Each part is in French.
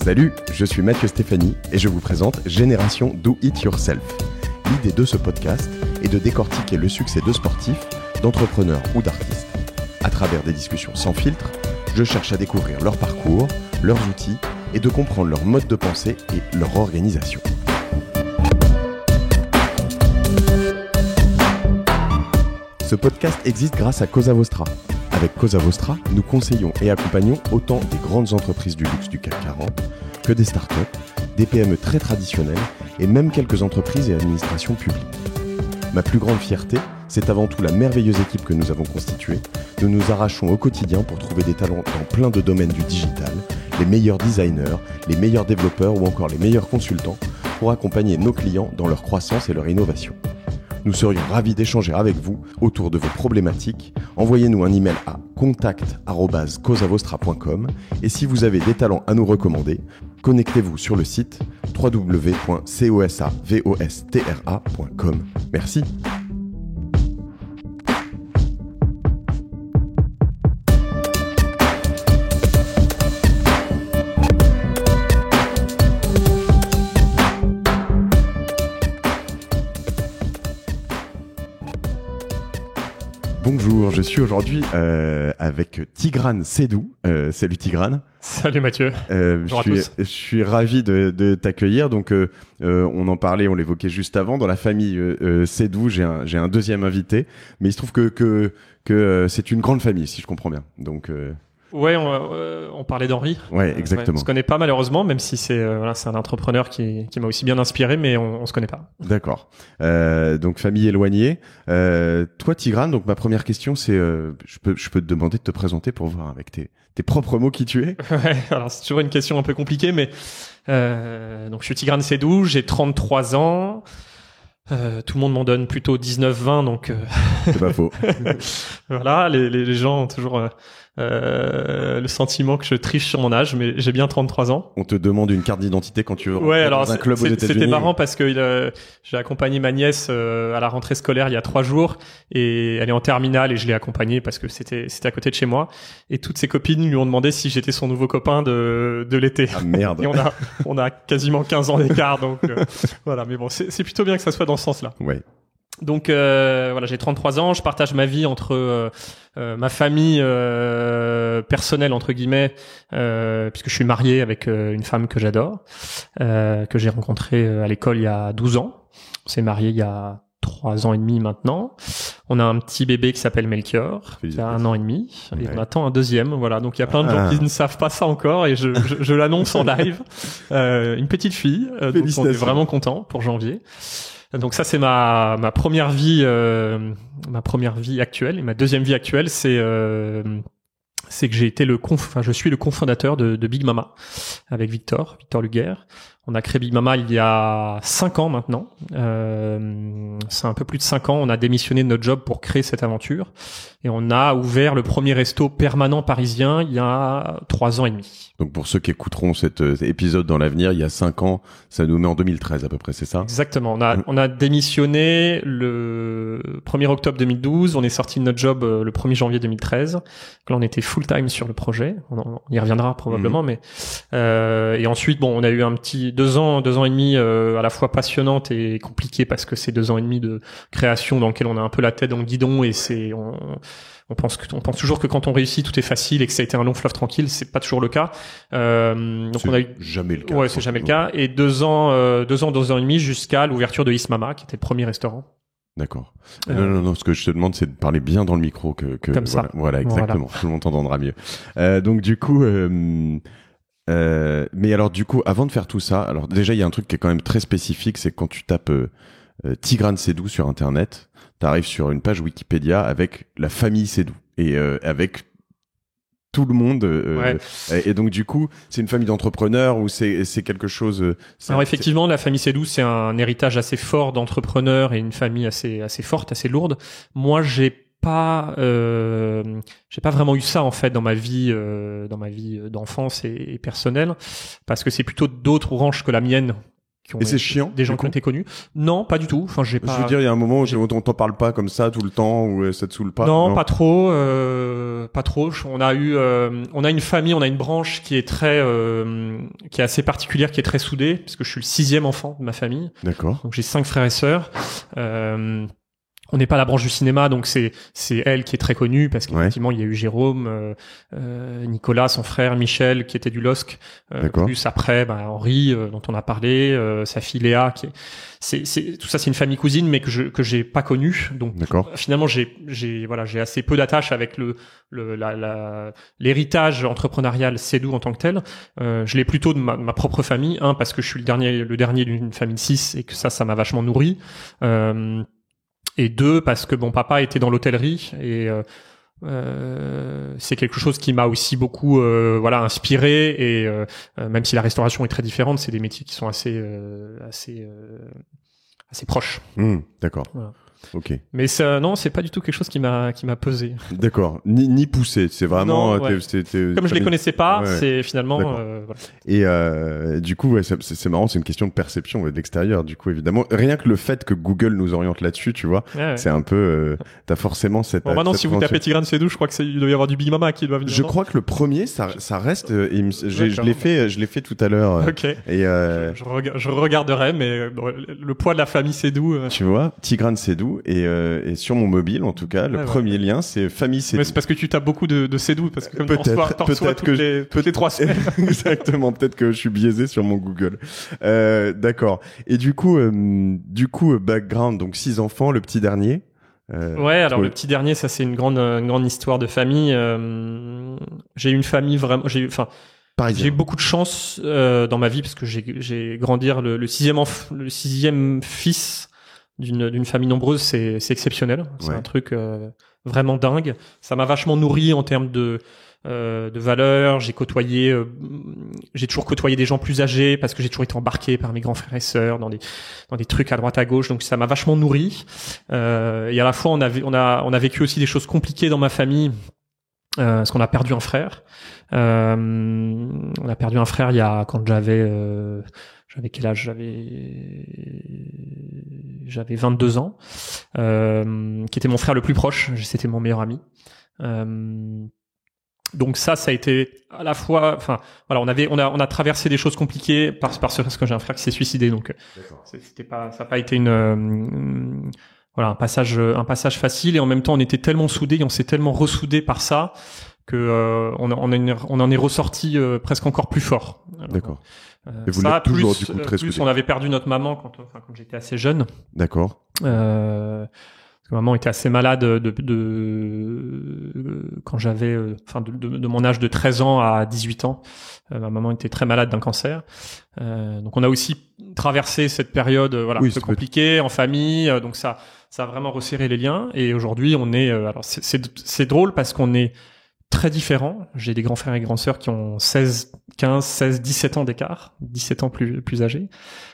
Salut, je suis Mathieu Stéphanie et je vous présente Génération Do It Yourself. L'idée de ce podcast est de décortiquer le succès de sportifs, d'entrepreneurs ou d'artistes. À travers des discussions sans filtre, je cherche à découvrir leur parcours, leurs outils et de comprendre leur mode de pensée et leur organisation. Ce podcast existe grâce à Cosa Vostra. Avec Cosa Vostra, nous conseillons et accompagnons autant des grandes entreprises du luxe du CAC 40 que des startups, des PME très traditionnelles et même quelques entreprises et administrations publiques. Ma plus grande fierté, c'est avant tout la merveilleuse équipe que nous avons constituée. Nous nous arrachons au quotidien pour trouver des talents dans plein de domaines du digital, les meilleurs designers, les meilleurs développeurs ou encore les meilleurs consultants pour accompagner nos clients dans leur croissance et leur innovation. Nous serions ravis d'échanger avec vous autour de vos problématiques. Envoyez-nous un email à contact@cosavostra.com et si vous avez des talents à nous recommander, connectez-vous sur le site www.cosavostra.com. Merci. Bonjour, je suis aujourd'hui avec Tigrane Seydou. Salut Tigrane. Salut Mathieu. Je suis ravi de t'accueillir. Donc, on en parlait, on l'évoquait juste avant. Dans la famille Seydou, j'ai un deuxième invité, mais il se trouve que c'est une grande famille, si je comprends bien. Donc, ouais, on parlait d'Henri. Ouais, exactement. On se connaît pas malheureusement, même si c'est un entrepreneur qui m'a aussi bien inspiré, mais on se connaît pas. D'accord. Donc famille éloignée. Toi, Tigrane, donc ma première question, c'est, je peux te demander de te présenter pour voir avec tes propres mots qui tu es. Ouais. Alors c'est toujours une question un peu compliquée, mais donc je suis Tigrane Seydou, j'ai 33 ans. Tout le monde m'en donne plutôt 19-20, donc c'est pas faux. Voilà, les gens ont toujours le sentiment que je triche sur mon âge, mais j'ai bien 33 ans. On te demande une carte d'identité quand tu veux rentrer dans un club aux États-Unis. C'était marrant parce que j'ai accompagné ma nièce à la rentrée scolaire il y a 3 jours et elle est en terminale et je l'ai accompagnée parce que c'était à côté de chez moi et toutes ses copines lui ont demandé si j'étais son nouveau copain de l'été. Ah merde. Et on a quasiment 15 ans d'écart, donc voilà, mais bon, c'est plutôt bien que ça soit dans ce sens-là. Ouais. Donc voilà, j'ai 33 ans, je partage ma vie entre ma famille personnelle entre guillemets, puisque je suis marié avec une femme que j'adore, que j'ai rencontrée à l'école il y a 12 ans. On s'est mariés il y a 3 ans et demi maintenant. On a un petit bébé qui s'appelle Melchior, qui a 1 an et demi, et on attend un deuxième. Voilà, donc il y a plein de gens qui ne savent pas ça encore, et je l'annonce en live. Une petite fille, donc on est vraiment content pour janvier. Donc ça c'est ma première vie actuelle, et ma deuxième vie actuelle c'est que j'ai été je suis le cofondateur de Big Mama avec Victor Luguer. On a créé Big Mama il y a 5 ans maintenant. C'est un peu plus de 5 ans. On a démissionné de notre job pour créer cette aventure. Et on a ouvert le premier resto permanent parisien il y a 3 ans et demi. Donc pour ceux qui écouteront cet épisode dans l'avenir, il y a 5 ans, ça nous met en 2013 à peu près, c'est ça? Exactement. On a démissionné le 1er octobre 2012. On est sorti de notre job le 1er janvier 2013. Donc là, on était full time sur le projet. On y reviendra probablement, mais et ensuite, bon, on a eu un petit 2 ans et demi à la fois passionnante et compliquée parce que c'est 2 ans et demi de création dans lequel on a un peu la tête dans le guidon et on pense toujours que quand on réussit tout est facile et que ça a été un long fleuve tranquille. C'est pas toujours le cas. Donc c'est on a eu jamais le cas. Ouais, c'est jamais le cas. Et 2 ans et demi jusqu'à l'ouverture de Is Mama, qui était le premier restaurant. D'accord. Non, ce que je te demande, c'est de parler bien dans le micro que comme ça. Voilà, exactement. Tout le monde t'entendra mieux. Donc du coup, mais alors du coup, avant de faire tout ça, alors déjà il y a un truc qui est quand même très spécifique, c'est quand tu tapes Tigrane Seydou sur internet, t'arrives sur une page Wikipédia avec la famille Seydou et avec tout le monde. Ouais. Et donc du coup, c'est une famille d'entrepreneurs ou c'est quelque chose. Alors effectivement, la famille Seydou, c'est un héritage assez fort d'entrepreneurs et une famille assez forte, assez lourde. Moi, j'ai pas vraiment eu ça en fait dans ma vie d'enfance et personnelle, parce que c'est plutôt d'autres branches que la mienne qui ont Et c'est chiant, des gens du qui ont coup été connus. Non, pas du tout. Enfin, j'ai pas. Je veux dire, il y a un moment où on t'en parle pas comme ça tout le temps, où ça te saoule pas. Non, pas trop, pas trop. On a une famille, on a une branche qui est qui est assez particulière, qui est très soudée, parce que je suis le 6e enfant de ma famille. D'accord. Donc j'ai 5 frères et sœurs. On n'est pas la branche du cinéma, donc c'est elle qui est très connue parce qu'effectivement il y a eu Jérôme, Nicolas, son frère, Michel qui était du LOSC, plus après Henri dont on a parlé, sa fille Léa qui est tout ça, c'est une famille cousine mais que j'ai pas connue. Donc finalement j'ai assez peu d'attache avec l'héritage entrepreneurial Cédou en tant que tel. Je l'ai plutôt de ma propre famille, parce que je suis le dernier d'une famille de 6 et que ça m'a vachement nourri. Et 2, parce que mon papa était dans l'hôtellerie et c'est quelque chose qui m'a aussi beaucoup inspiré et même si la restauration est très différente, c'est des métiers qui sont assez proches. D'accord. Voilà. Ok. Mais ça, non, c'est pas du tout quelque chose qui m'a pesé. D'accord. Ni poussé. C'est vraiment. Non, comme je les connaissais pas, c'est finalement. Voilà. Et du coup, c'est marrant. C'est une question de perception de l'extérieur. Du coup, évidemment, rien que le fait que Google nous oriente là-dessus, tu vois, c'est un peu. T'as forcément cette. Bon, maintenant, si vous tapez Tigrane Cédou, je crois que il doit y avoir du Big Mama qui doit venir. Je crois que le premier, ça reste. Je l'ai fait tout à l'heure. Ok. Et je regarderai, mais le poids de la famille Cédou. Tu vois, Tigrane Cédou. Et sur mon mobile, en tout cas, le premier lien, c'est famille Cédou. Mais c'est parce que tu tapes beaucoup de Cédou, parce que comme peut-être que toutes les 3 semaines. Exactement, peut-être que je suis biaisé sur mon Google. D'accord. Et du coup, background, donc 6 enfants, le petit dernier. Alors le petit dernier, ça c'est une grande histoire de famille. J'ai une famille vraiment, j'ai eu beaucoup de chance dans ma vie parce que j'ai grandi le sixième fils d'une famille nombreuse, c'est exceptionnel. C'est un truc vraiment dingue. Ça m'a vachement nourri en termes de valeurs. J'ai toujours côtoyé des gens plus âgés parce que j'ai toujours été embarqué par mes grands frères et sœurs dans des trucs à droite à gauche. Donc ça m'a vachement nourri. Et à la fois on a vécu aussi des choses compliquées dans ma famille. Parce qu'on a perdu un frère. On a perdu un frère quand j'avais quel âge? J'avais 22 ans, qui était mon frère le plus proche. C'était mon meilleur ami. Donc ça a été à la fois, on a traversé des choses compliquées parce que j'ai un frère qui s'est suicidé. Donc ça n'a pas été un passage facile, et en même temps on était tellement soudés et on s'est tellement ressoudés par ça que on en est ressorti presque encore plus fort. D'accord. Et vous l'êtes toujours du coup très soudés. On avait perdu notre maman quand j'étais assez jeune. D'accord. Parce que maman était assez malade quand j'avais de mon âge de 13 ans à 18 ans. Ma maman était très malade d'un cancer. Donc on a aussi traversé cette période un peu compliquée en famille, donc ça a vraiment resserré les liens, et aujourd'hui on est alors c'est drôle parce qu'on est très différents. J'ai des grands frères et grandes sœurs qui ont 16, 17 ans d'écart, 17 ans plus âgés,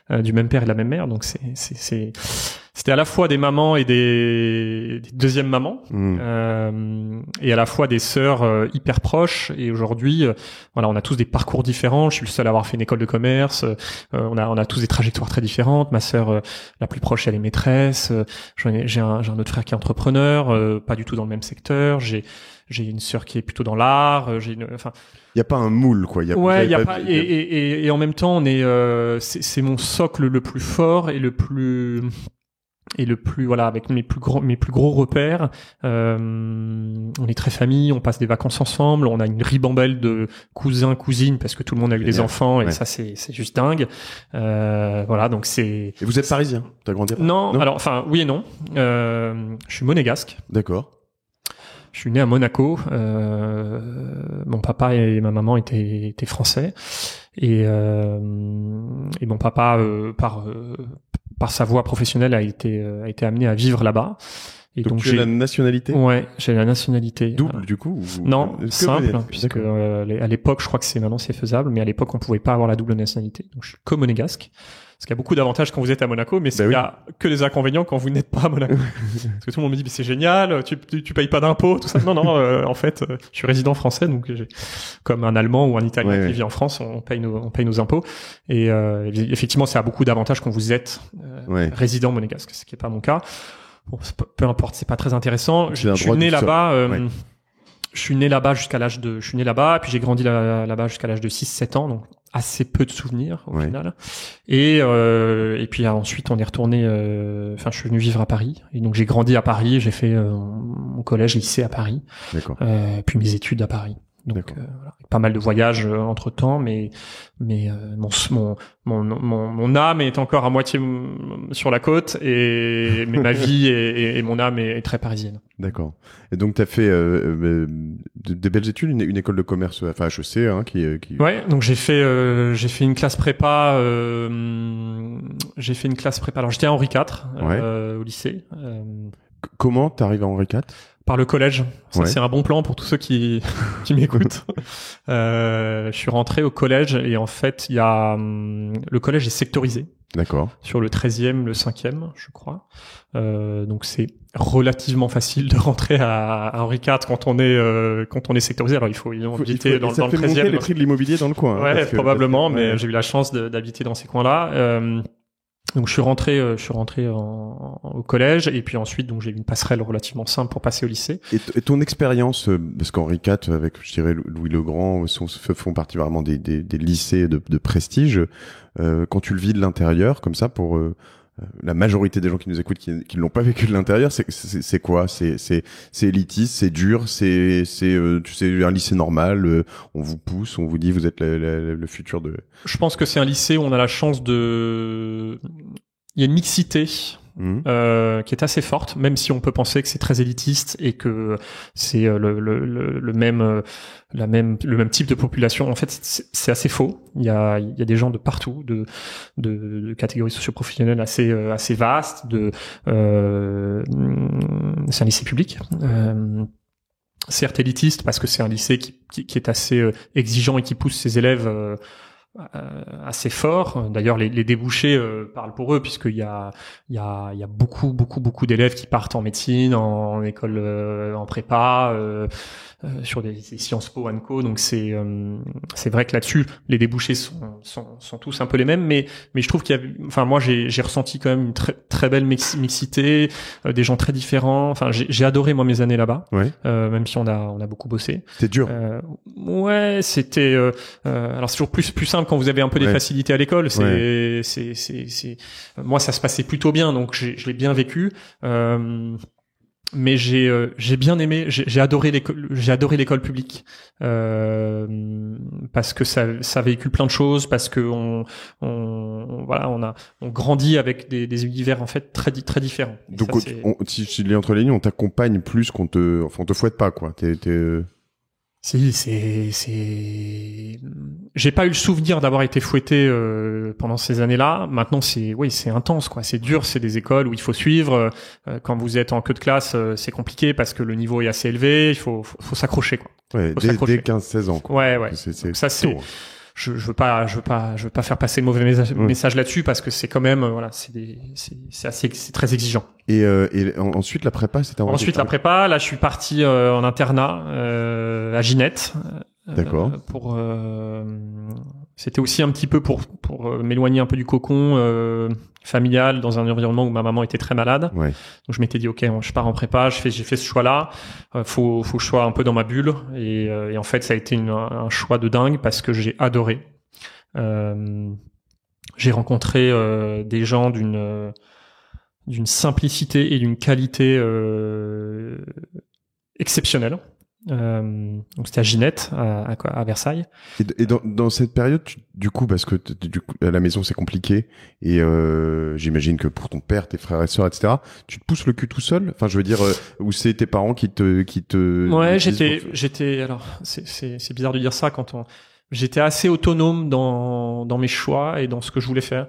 du même père et de la même mère. Donc c'était à la fois des mamans et des deuxièmes mamans, et à la fois des sœurs hyper proches. Et aujourd'hui, on a tous des parcours différents. Je suis le seul à avoir fait une école de commerce. On a tous des trajectoires très différentes. Ma sœur la plus proche, elle est maîtresse. J'ai un autre frère qui est entrepreneur, pas du tout dans le même secteur. J'ai une sœur qui est plutôt dans l'art. Il y a pas un moule, quoi. Et en même temps, on est, c'est mon socle le plus fort et le plus avec mes plus gros repères. On est très famille, on passe des vacances ensemble, on a une ribambelle de cousins, cousines parce que tout le monde a eu des enfants, et ça c'est juste dingue. Donc c'est. Et vous êtes parisien? T'as grandi à Paris? Non, alors oui et non. Je suis monégasque. D'accord. Je suis né à Monaco. Mon papa et ma maman étaient français, et mon papa par sa voie professionnelle a été amené à vivre là-bas. Et donc tu as la nationalité? Ouais, j'ai la nationalité. Double du coup Non, simple, puisque à l'époque, je crois que maintenant c'est faisable, mais à l'époque on pouvait pas avoir la double nationalité. Donc je suis que monégasque. Parce qu'il y a beaucoup d'avantages quand vous êtes à Monaco, mais il y a que des inconvénients quand vous n'êtes pas à Monaco. Parce que tout le monde me dit, mais c'est génial, tu payes pas d'impôts, tout ça. Non, en fait, je suis résident français, donc comme un Allemand ou un Italien qui vit en France, on paye nos impôts. Et effectivement, ça a beaucoup d'avantages quand vous êtes résident monégasque, ce qui est pas mon cas. Bon, peu importe, c'est pas très intéressant. Je suis né là-bas. Je suis né là-bas je suis né là-bas, puis j'ai grandi là-bas jusqu'à l'âge de 6-7 ans, donc assez peu de souvenirs au final. Et puis ensuite on est retourné, je suis venu vivre à Paris, et donc j'ai grandi à Paris, j'ai fait mon collège, lycée à Paris, puis mes études à Paris. Donc pas mal de voyages entre temps, mais mon âme est encore à moitié sur la côte, mais ma vie et mon âme est très parisienne. D'accord. Et donc t'as fait des belles études, une école de commerce, enfin HEC, qui. Ouais, donc j'ai fait une classe prépa. Alors j'étais à Henri IV au lycée. Comment t'arrives à Henri IV? Par le collège. Ça, c'est un bon plan pour tous ceux qui m'écoutent. Je suis rentré au collège et en fait, le collège est sectorisé. D'accord. Sur le 13e, le 5e, je crois. Donc c'est relativement facile de rentrer à Henri IV quand on est sectorisé. Alors il faut habiter dans le 13e. Ça fait monter les prix de l'immobilier dans le coin. Ouais, probablement, mais j'ai eu la chance d'habiter dans ces coins-là. Donc je suis rentré au collège, et puis ensuite donc j'ai eu une passerelle relativement simple pour passer au lycée. Et ton expérience, parce qu'Henri IV avec, je dirais, Louis le Grand font partie vraiment des lycées de prestige. Quand tu le vis de l'intérieur comme ça, pour la majorité des gens qui nous écoutent qui l'ont pas vécu de l'intérieur, c'est quoi? C'est élitiste, c'est dur, c'est tu sais, un lycée normal, on vous pousse, on vous dit vous êtes le futur de. Je pense que c'est un lycée où on a la chance il y a une mixité qui est assez forte, même si on peut penser que c'est très élitiste et que c'est le même type de population. En fait, c'est assez faux. Il y a des gens de partout, de catégories socio-professionnelles assez vastes. C'est un lycée public. Certes élitiste parce que c'est un lycée qui est assez exigeant et qui pousse ses élèves assez fort. D'ailleurs, les débouchés parlent pour eux, puisqu'il y a beaucoup d'élèves qui partent en médecine, en école, en prépa, sur des Sciences Po, Co. Donc c'est vrai que là-dessus, les débouchés sont tous un peu les mêmes, mais je trouve moi j'ai ressenti quand même une très très belle mixité, des gens très différents. Enfin, j'ai adoré moi mes années là-bas, même si on a beaucoup bossé. C'était dur. Ouais, c'était. Alors c'est toujours plus simple quand vous avez un peu des facilités à l'école. Moi ça se passait plutôt bien, donc je l'ai bien vécu. Mais j'ai bien aimé, j'ai adoré l'école publique, parce que ça véhicule plein de choses, parce que on grandit avec des univers en fait très différents. Donc si je lis entre les lignes, on t'accompagne plus on te fouette pas, quoi. J'ai pas eu le souvenir d'avoir été fouetté pendant ces années-là. Maintenant, c'est intense, quoi. C'est dur, c'est des écoles où il faut suivre. Quand vous êtes en queue de classe, c'est compliqué parce que le niveau est assez élevé. Il faut s'accrocher, quoi. Ouais, dès 15-16 ans, quoi. Ouais. Donc ça, c'est. Je veux pas faire passer le mauvais message là-dessus, parce que c'est quand même c'est très exigeant. Et ensuite la prépa, la prépa, là je suis parti en internat à Ginette. D'accord. C'était aussi un petit peu pour m'éloigner un peu du cocon familial, dans un environnement où ma maman était très malade. Ouais. Donc je m'étais dit ok, je pars en prépa, j'ai fait ce choix-là. Faut que je sois un peu dans ma bulle, et en fait ça a été un choix de dingue, parce que j'ai adoré. J'ai rencontré des gens d'une simplicité et d'une qualité exceptionnelle. Donc c'était à Ginette, à Versailles. Et dans cette période, du coup, parce que du coup, à la maison c'est compliqué, et j'imagine que pour ton père, tes frères et sœurs, etc., tu te pousses le cul tout seul. Enfin, je veux dire, ou c'est tes parents qui te. Ouais, j'étais. Alors, c'est bizarre de dire ça quand j'étais assez autonome dans mes choix et dans ce que je voulais faire.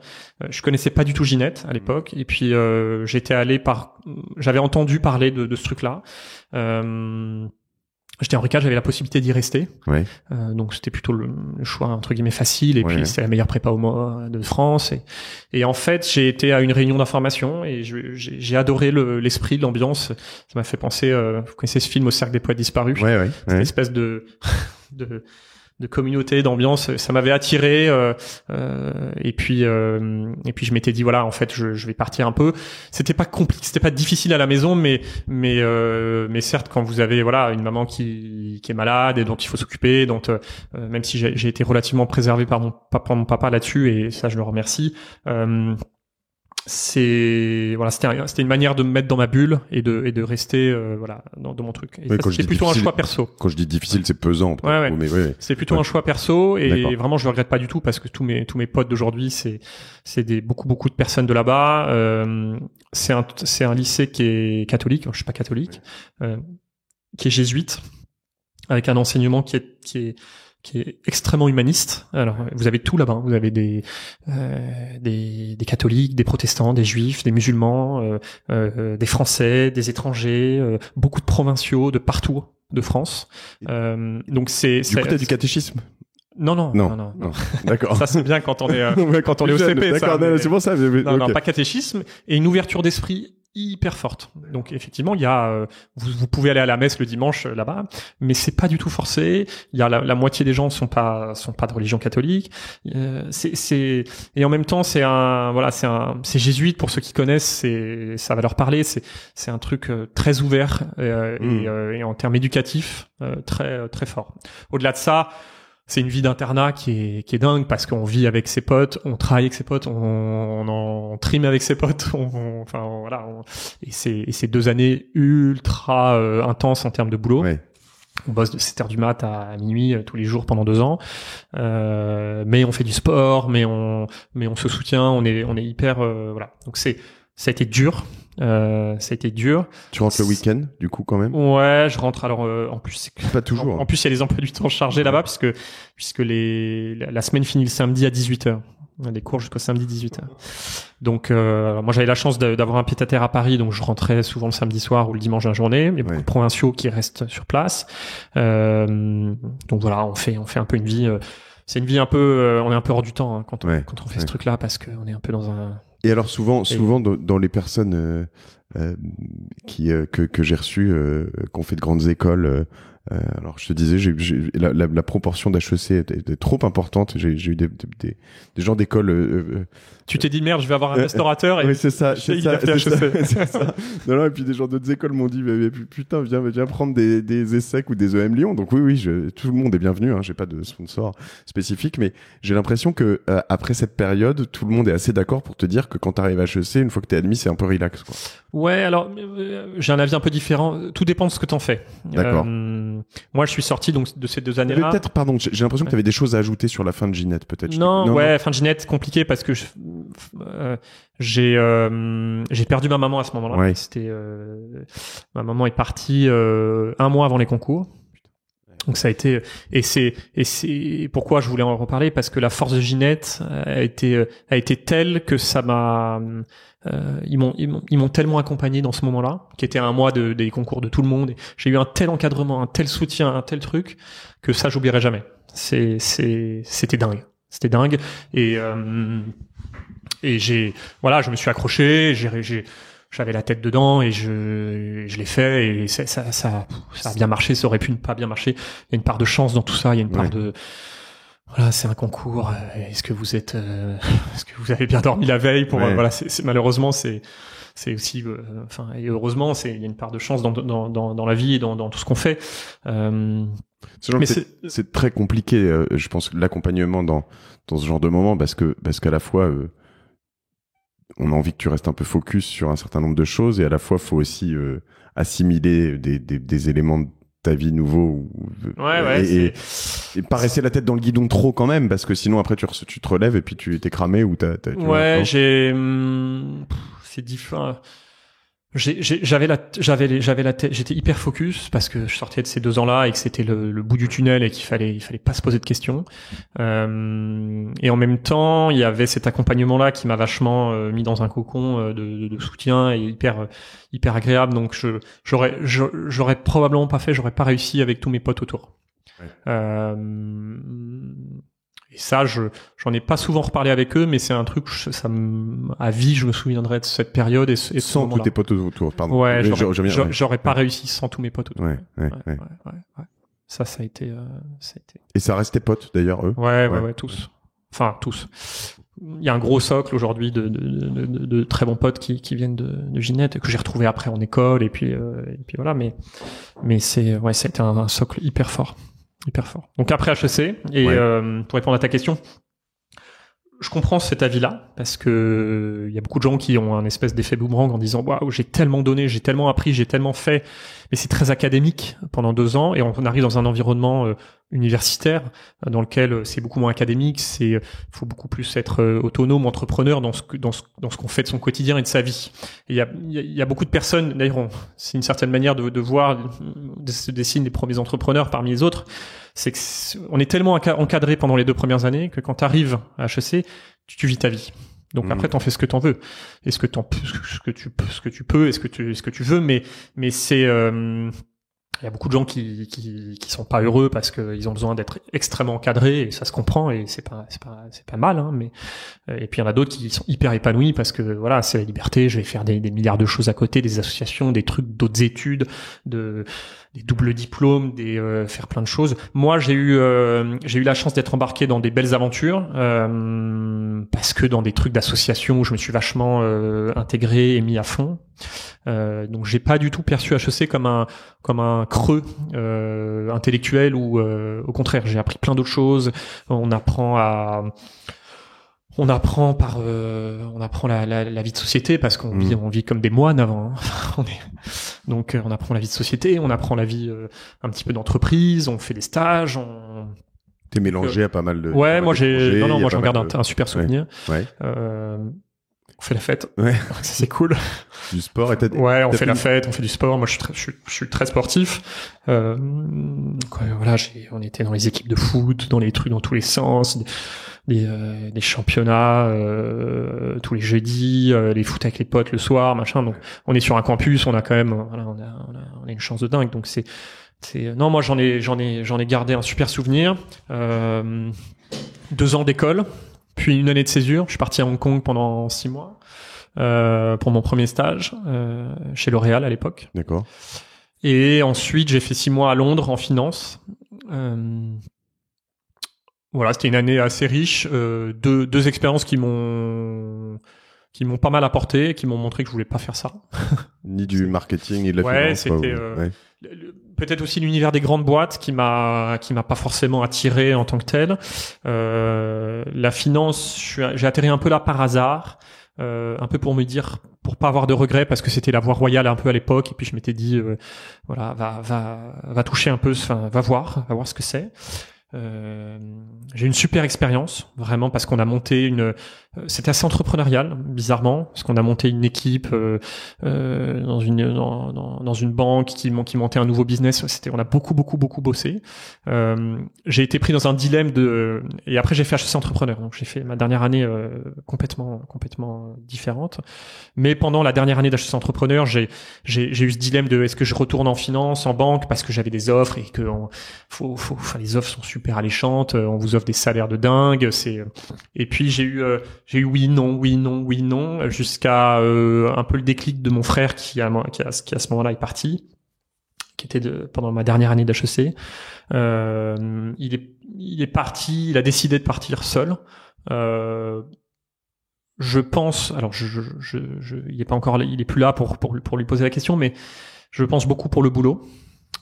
Je connaissais pas du tout Ginette à l'époque, et puis j'avais entendu parler de ce truc-là. J'étais en RICAD, j'avais la possibilité d'y rester. Ouais. Donc c'était plutôt le choix entre guillemets facile, et puis c'était la meilleure prépa de France. Et en fait, j'ai été à une réunion d'information et j'ai adoré l'esprit, l'ambiance. Ça m'a fait penser, vous connaissez ce film Au cercle des poètes disparus? Cette espèce de communauté, d'ambiance, ça m'avait attiré, et puis je m'étais dit voilà, en fait je vais partir un peu. C'était pas compliqué, c'était pas difficile à la maison, mais certes, quand vous avez voilà une maman qui est malade et dont il faut s'occuper, dont même si j'ai été relativement préservé par mon papa là-dessus, et ça je le remercie, c'était une manière de me mettre dans ma bulle et de rester dans mon truc. Et c'était plutôt un choix perso. Quand je dis difficile, c'est pesant. Mais c'est plutôt un choix perso, et vraiment je le regrette pas du tout, parce que tous mes potes d'aujourd'hui, c'est beaucoup de personnes de là-bas. C'est un lycée qui est catholique, je suis pas catholique, qui est jésuite, avec un enseignement qui est extrêmement humaniste. Alors, vous avez tout là-bas. Vous avez des catholiques, des protestants, des juifs, des musulmans, des Français, des étrangers, beaucoup de provinciaux de partout de France. Donc du coup, t'as du catéchisme? Non. D'accord. Ça c'est bien quand on est au CP. D'accord, c'est pour ça. Non, pas catéchisme, et une ouverture d'esprit hyper forte. Donc effectivement, il y a vous pouvez aller à la messe le dimanche là-bas, mais c'est pas du tout forcé. Il y a la moitié des gens sont pas de religion catholique. Et en même temps, c'est jésuite, pour ceux qui connaissent, ça va leur parler. C'est un truc très ouvert, et en termes éducatifs très très fort. Au-delà de ça, c'est une vie d'internat qui est dingue, parce qu'on vit avec ses potes, on travaille avec ses potes, on trime avec ses potes, et c'est 2 années ultra intenses en termes de boulot. Ouais. On bosse de 7h du mat à minuit tous les jours pendant 2 ans, mais on fait du sport, mais on se soutient, on est hyper Donc ça a été dur. Tu rentres le week-end, du coup, quand même? Ouais, je rentre. Alors, en plus, pas toujours. En plus, il y a les emplois du temps chargés là-bas, puisque la semaine finit le samedi à 18h. Des cours jusqu'au samedi 18h. Donc, moi, j'avais la chance d'avoir un pied-à-terre à Paris, donc je rentrais souvent le samedi soir ou le dimanche de la journée. Il y a beaucoup de provinciaux qui restent sur place. Donc voilà, on fait un peu une vie. C'est une vie un peu, on est un peu hors du temps, hein, quand on fait ce truc-là, parce qu'on est un peu dans un. Et alors souvent dans les personnes que j'ai reçues, qui ont fait de grandes écoles, alors je te disais, la proportion d'HEC était trop importante. J'ai eu des gens d'école. Tu t'es dit merde, je vais avoir un restaurateur. Oui, c'est ça. Non, et puis des gens d'autres écoles m'ont dit, mais putain, viens prendre des ESSEC ou des EM Lyon. Donc oui, tout le monde est bienvenu. J'ai pas de sponsor spécifique, mais j'ai l'impression que après cette période, tout le monde est assez d'accord pour te dire que quand t'arrives à HEC, une fois que t'es admis, c'est un peu relax, quoi. Ouais, alors j'ai un avis un peu différent. Tout dépend de ce que t'en fais. D'accord. Moi, je suis sorti donc de ces 2 années-là. Peut-être, pardon, j'ai l'impression que t'avais des choses à ajouter sur la fin de Ginette, peut-être. Non, fin de Ginette, compliqué, parce que j'ai perdu ma maman à ce moment-là. Ouais. Ma maman est partie 1 mois avant les concours. Donc ça a été, et c'est pourquoi je voulais en reparler, parce que la force de Ginette a été telle que ça m'a, ils m'ont tellement accompagné dans ce moment-là, qui était 1 mois des concours de tout le monde. J'ai eu un tel encadrement, un tel soutien, un tel truc, que ça j'oublierai jamais. C'était dingue. C'était dingue. Et je me suis accroché, j'avais la tête dedans, et je l'ai fait, et ça a bien marché. Ça aurait pu ne pas bien marcher. Il y a une part de chance dans tout ça. Il y a une part de, voilà, c'est un concours. Est-ce que vous avez bien dormi la veille voilà, malheureusement, c'est aussi, et heureusement, il y a une part de chance dans la vie et dans tout ce qu'on fait. C'est très compliqué, je pense, l'accompagnement dans ce genre de moment, parce qu'à la fois, on a envie que tu restes un peu focus sur un certain nombre de choses, et à la fois, faut aussi assimiler des éléments de ta vie nouveaux, et pas rester la tête dans le guidon trop quand même, parce que sinon après tu te relèves et puis tu t'es cramé, ou c'est différent. J'avais la tête, j'étais hyper focus parce que je sortais de ces 2 ans-là et que c'était le bout du tunnel et qu'il fallait pas se poser de questions. Et en même temps, il y avait cet accompagnement-là qui m'a vachement mis dans un cocon de soutien et hyper agréable. Donc j'aurais probablement pas j'aurais pas réussi avec tous mes potes autour. Ouais. Et ça, j'en ai pas souvent reparlé avec eux, mais c'est un truc, à vie, je me souviendrai de cette période et sans tous tes potes autour, pardon. Ouais, j'aurais pas réussi sans tous mes potes autour. Ouais. Ça a été. Et ça reste tes potes, d'ailleurs, eux? Ouais, tous. Enfin, tous. Il y a un gros socle aujourd'hui de très bons potes qui viennent de Ginette, que j'ai retrouvé après en école, et puis voilà, mais ça a été un socle hyper fort. Donc après HEC, et pour répondre à ta question, je comprends cet avis-là, parce que il y a beaucoup de gens qui ont un espèce d'effet boomerang en disant waouh, j'ai tellement donné, j'ai tellement appris, j'ai tellement fait, mais c'est très académique pendant 2 ans, et on arrive dans un environnement universitaire dans lequel c'est beaucoup moins académique, faut beaucoup plus être autonome, entrepreneur dans ce qu'on fait de son quotidien et de sa vie. Et il y a beaucoup de personnes, d'ailleurs, c'est une certaine manière de voir, se dessinent les premiers entrepreneurs parmi les autres. C'est que on est tellement encadré pendant les 2 premières années que quand tu arrives à HEC, tu vis ta vie. Donc après t'en fais ce que t'en veux. Et ce que tu peux, et ce que tu veux, mais c'est il y a beaucoup de gens qui sont pas heureux parce qu'ils ont besoin d'être extrêmement encadrés, et ça se comprend, et c'est pas mal, hein, mais et puis il y en a d'autres qui sont hyper épanouis parce que voilà, c'est la liberté, je vais faire des milliards de choses à côté, des associations, des trucs, d'autres études, des doubles diplômes, faire plein de choses. Moi, j'ai eu la chance d'être embarqué dans des belles aventures parce que dans des trucs d'association où je me suis vachement intégré et mis à fond. Donc j'ai pas du tout perçu HEC comme un creux intellectuel, ou au contraire, j'ai appris plein d'autres choses. On apprend la vie de société parce qu'on vit comme des moines avant. Hein. Donc on apprend la vie de société, on apprend la vie un petit peu d'entreprise, on fait des stages, T'es mélangé à pas mal de. Ouais, moi j'en garde un super souvenir. Ouais. On fait la fête. Ouais. Ça c'est cool. Du sport. Ouais, on fait la fête, on fait du sport. Moi, je suis très sportif. Voilà, on était dans les équipes de foot, dans les trucs dans tous les sens, des championnats tous les jeudis, les foot avec les potes le soir, machin. Donc, on est sur un campus, on a quand même, voilà, on a une chance de dingue. Donc non, moi j'en ai gardé un super souvenir. 2 ans d'école. Puis 1 année de césure, je suis parti à Hong Kong pendant 6 mois pour mon premier stage chez L'Oréal à l'époque. D'accord. Et ensuite, j'ai fait 6 mois à Londres en finance. Voilà, c'était une année assez riche. 2 expériences qui m'ont pas mal apporté, qui m'ont montré que je voulais pas faire ça. Ni du marketing, ni de la finance. Ouais, c'était peut-être aussi l'univers des grandes boîtes qui m'a pas forcément attiré en tant que tel. La finance, j'ai atterri un peu là par hasard, un peu pour me dire, pour pas avoir de regrets, parce que c'était la voie royale un peu à l'époque, et puis je m'étais dit voilà, va toucher un peu, enfin va voir ce que c'est. J'ai une super expérience, vraiment, parce qu'on a monté c'était assez entrepreneurial, bizarrement, parce qu'on a monté une équipe dans une banque qui montait un nouveau business. On a beaucoup bossé. J'ai été pris dans un dilemme et après j'ai fait HEC entrepreneur. Donc j'ai fait ma dernière année complètement différente. Mais pendant la dernière année d'HEC entrepreneur, j'ai eu ce dilemme de est-ce que je retourne en finance, en banque, parce que j'avais des offres et que les offres sont super alléchantes, on vous offre des salaires de dingue, et puis j'ai eu oui non jusqu'à un peu le déclic de mon frère qui à ce moment-là est parti, qui était pendant ma dernière année d'HEC. Il est parti, il a décidé de partir seul. Je pense, alors il est plus là pour lui poser la question, mais je pense beaucoup pour le boulot,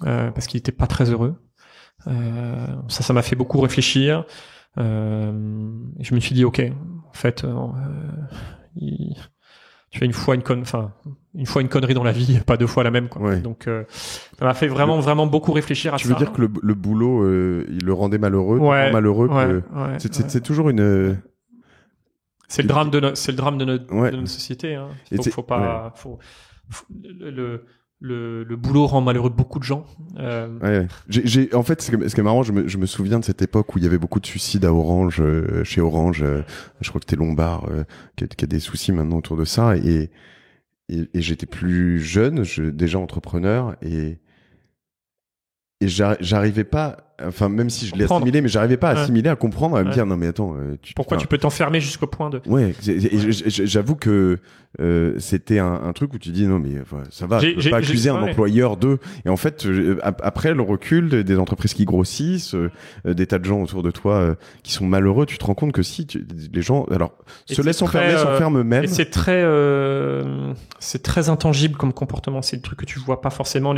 parce qu'il était pas très heureux. Ça m'a fait beaucoup réfléchir. Et je me suis dit ok, en fait, tu fais une fois une connerie dans la vie, pas 2 fois la même, quoi. Ouais. Donc ça m'a fait vraiment beaucoup réfléchir à ça. Tu veux dire que le boulot il le rendait malheureux, ouais, malheureux, ouais, c'est toujours une c'est le drame de notre société, hein. Donc faut pas le boulot rend malheureux beaucoup de gens. Ouais. En fait, ce qui est marrant, je me souviens de cette époque où il y avait beaucoup de suicides à Orange, chez Orange. Je crois que c'était Lombard qui a des soucis maintenant autour de ça. Et j'étais plus jeune, déjà entrepreneur, et j'arrivais pas, enfin même si je l'ai assimilé, mais j'arrivais pas à assimiler, à comprendre, à me dire non mais attends, pourquoi tu peux t'enfermer jusqu'au point de. Ouais, j'avoue que c'était un truc où tu dis non mais ça va, je peux pas accuser un employeur de. Et en fait, après le recul des entreprises qui grossissent, des tas de gens autour de toi qui sont malheureux, tu te rends compte que si les gens se laissent enfermer, s'enferment eux-mêmes. Et c'est très intangible comme comportement. C'est le truc que tu vois pas forcément.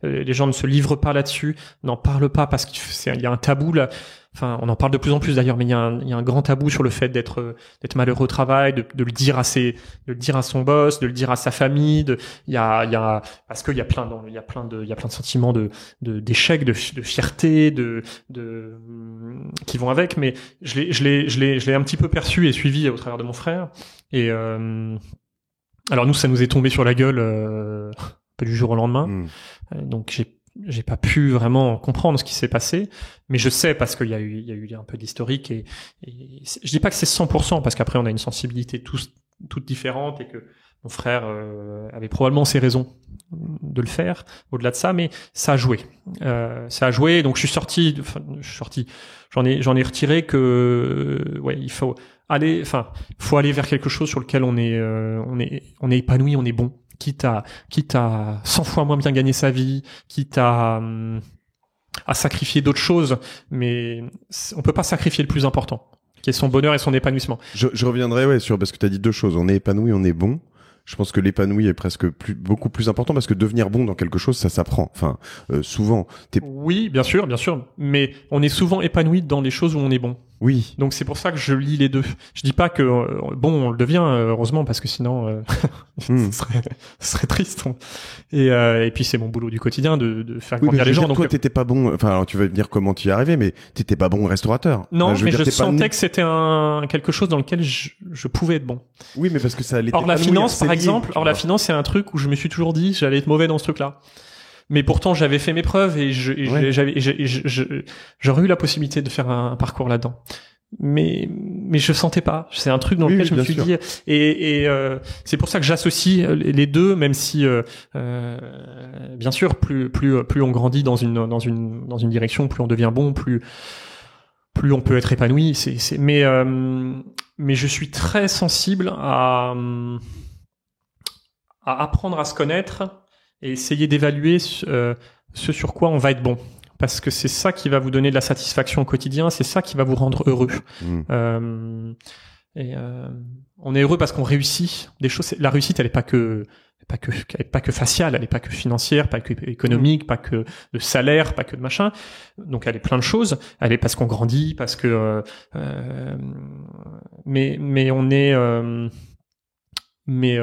Les gens ne se livrent pas là-dessus, n'en parlent pas parce qu'il y a un tabou là. Enfin, on en parle de plus en plus d'ailleurs, mais il y a un grand tabou sur le fait d'être malheureux au travail, de le dire à son boss, de le dire à sa famille. Parce qu'il y a plein de sentiments d'échec, de fierté, qui vont avec. Mais je l'ai un petit peu perçu et suivi au travers de mon frère. Et alors nous, ça nous est tombé sur la gueule un peu du jour au lendemain. Donc j'ai pas pu vraiment comprendre ce qui s'est passé, mais je sais parce qu'il y a eu un peu d'historique et je dis pas que c'est 100% parce qu'après on a une sensibilité toute différente et que mon frère avait probablement ses raisons de le faire au-delà de ça, mais ça a joué. Donc je suis sorti, j'en ai retiré que faut aller vers quelque chose sur lequel on est épanoui, on est bon. Quitte à 100 fois moins bien gagner sa vie, quitte à sacrifier d'autres choses, mais on peut pas sacrifier le plus important, qui est son bonheur et son épanouissement. Je reviendrai parce que tu as dit deux choses, on est épanoui, on est bon. Je pense que l'épanoui est beaucoup plus important parce que devenir bon dans quelque chose, ça s'apprend. Enfin, souvent. Oui, bien sûr, mais on est souvent épanoui dans les choses où on est bon. Oui. Donc c'est pour ça que je lis les deux. Je dis pas que on le devient heureusement parce que sinon ce serait triste. Et puis c'est mon boulot du quotidien de faire grandir les gens. Donc toi t'étais pas bon. Enfin alors, tu vas me dire comment tu y es arrivé, mais t'étais pas bon restaurateur. Non, mais je sentais que c'était quelque chose dans lequel je pouvais être bon. Oui, mais parce que ça allait. Or la finance par exemple, la finance c'est un truc où je me suis toujours dit j'allais être mauvais dans ce truc-là. Mais pourtant, j'avais fait mes preuves et j'aurais eu la possibilité de faire un parcours là-dedans. Mais je sentais pas. C'est un truc dans lequel je me suis dit, et c'est pour ça que j'associe les deux, même si, bien sûr, plus on grandit dans une direction, plus on devient bon, plus on peut être épanoui. Mais je suis très sensible à apprendre à se connaître et essayer d'évaluer ce sur quoi on va être bon. Parce que c'est ça qui va vous donner de la satisfaction au quotidien, c'est ça qui va vous rendre heureux. On est heureux parce qu'on réussit des choses. La réussite, elle est pas que faciale, elle est pas que financière, pas que économique, pas que de salaire, pas que de machin. Donc elle est plein de choses. Elle est parce qu'on grandit, parce que mais on est mais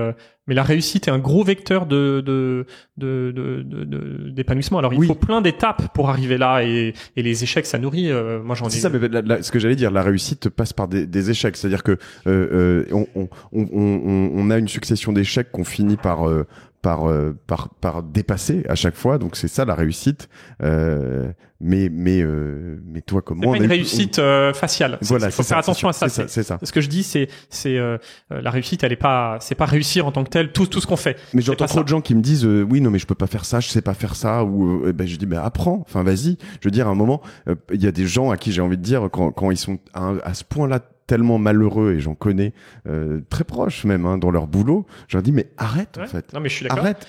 la réussite est un gros vecteur d'épanouissement. Alors il faut plein d'étapes pour arriver là et les échecs ça nourrit. Moi j'en ai. C'est ça, mais ce que j'allais dire, la réussite passe par des échecs. C'est-à-dire que on a une succession d'échecs qu'on finit par dépasser à chaque fois. Donc c'est ça la réussite. Mais toi comme moi, c'est pas une réussite faciale. Voilà, il faut faire attention à ça. C'est ça. Ce que je dis, c'est la réussite, c'est pas réussir en tant que tel tout ce qu'on fait. Mais j'entends trop de gens qui me disent oui non mais je peux pas faire ça, je sais pas faire ça, ou je dis apprends. Enfin vas-y. Je veux dire à un moment, il y a des gens à qui j'ai envie de dire quand ils sont à ce point-là tellement malheureux, et j'en connais très proches même dans leur boulot, je leur dis mais arrête en fait. Non mais je suis d'accord. Arrête.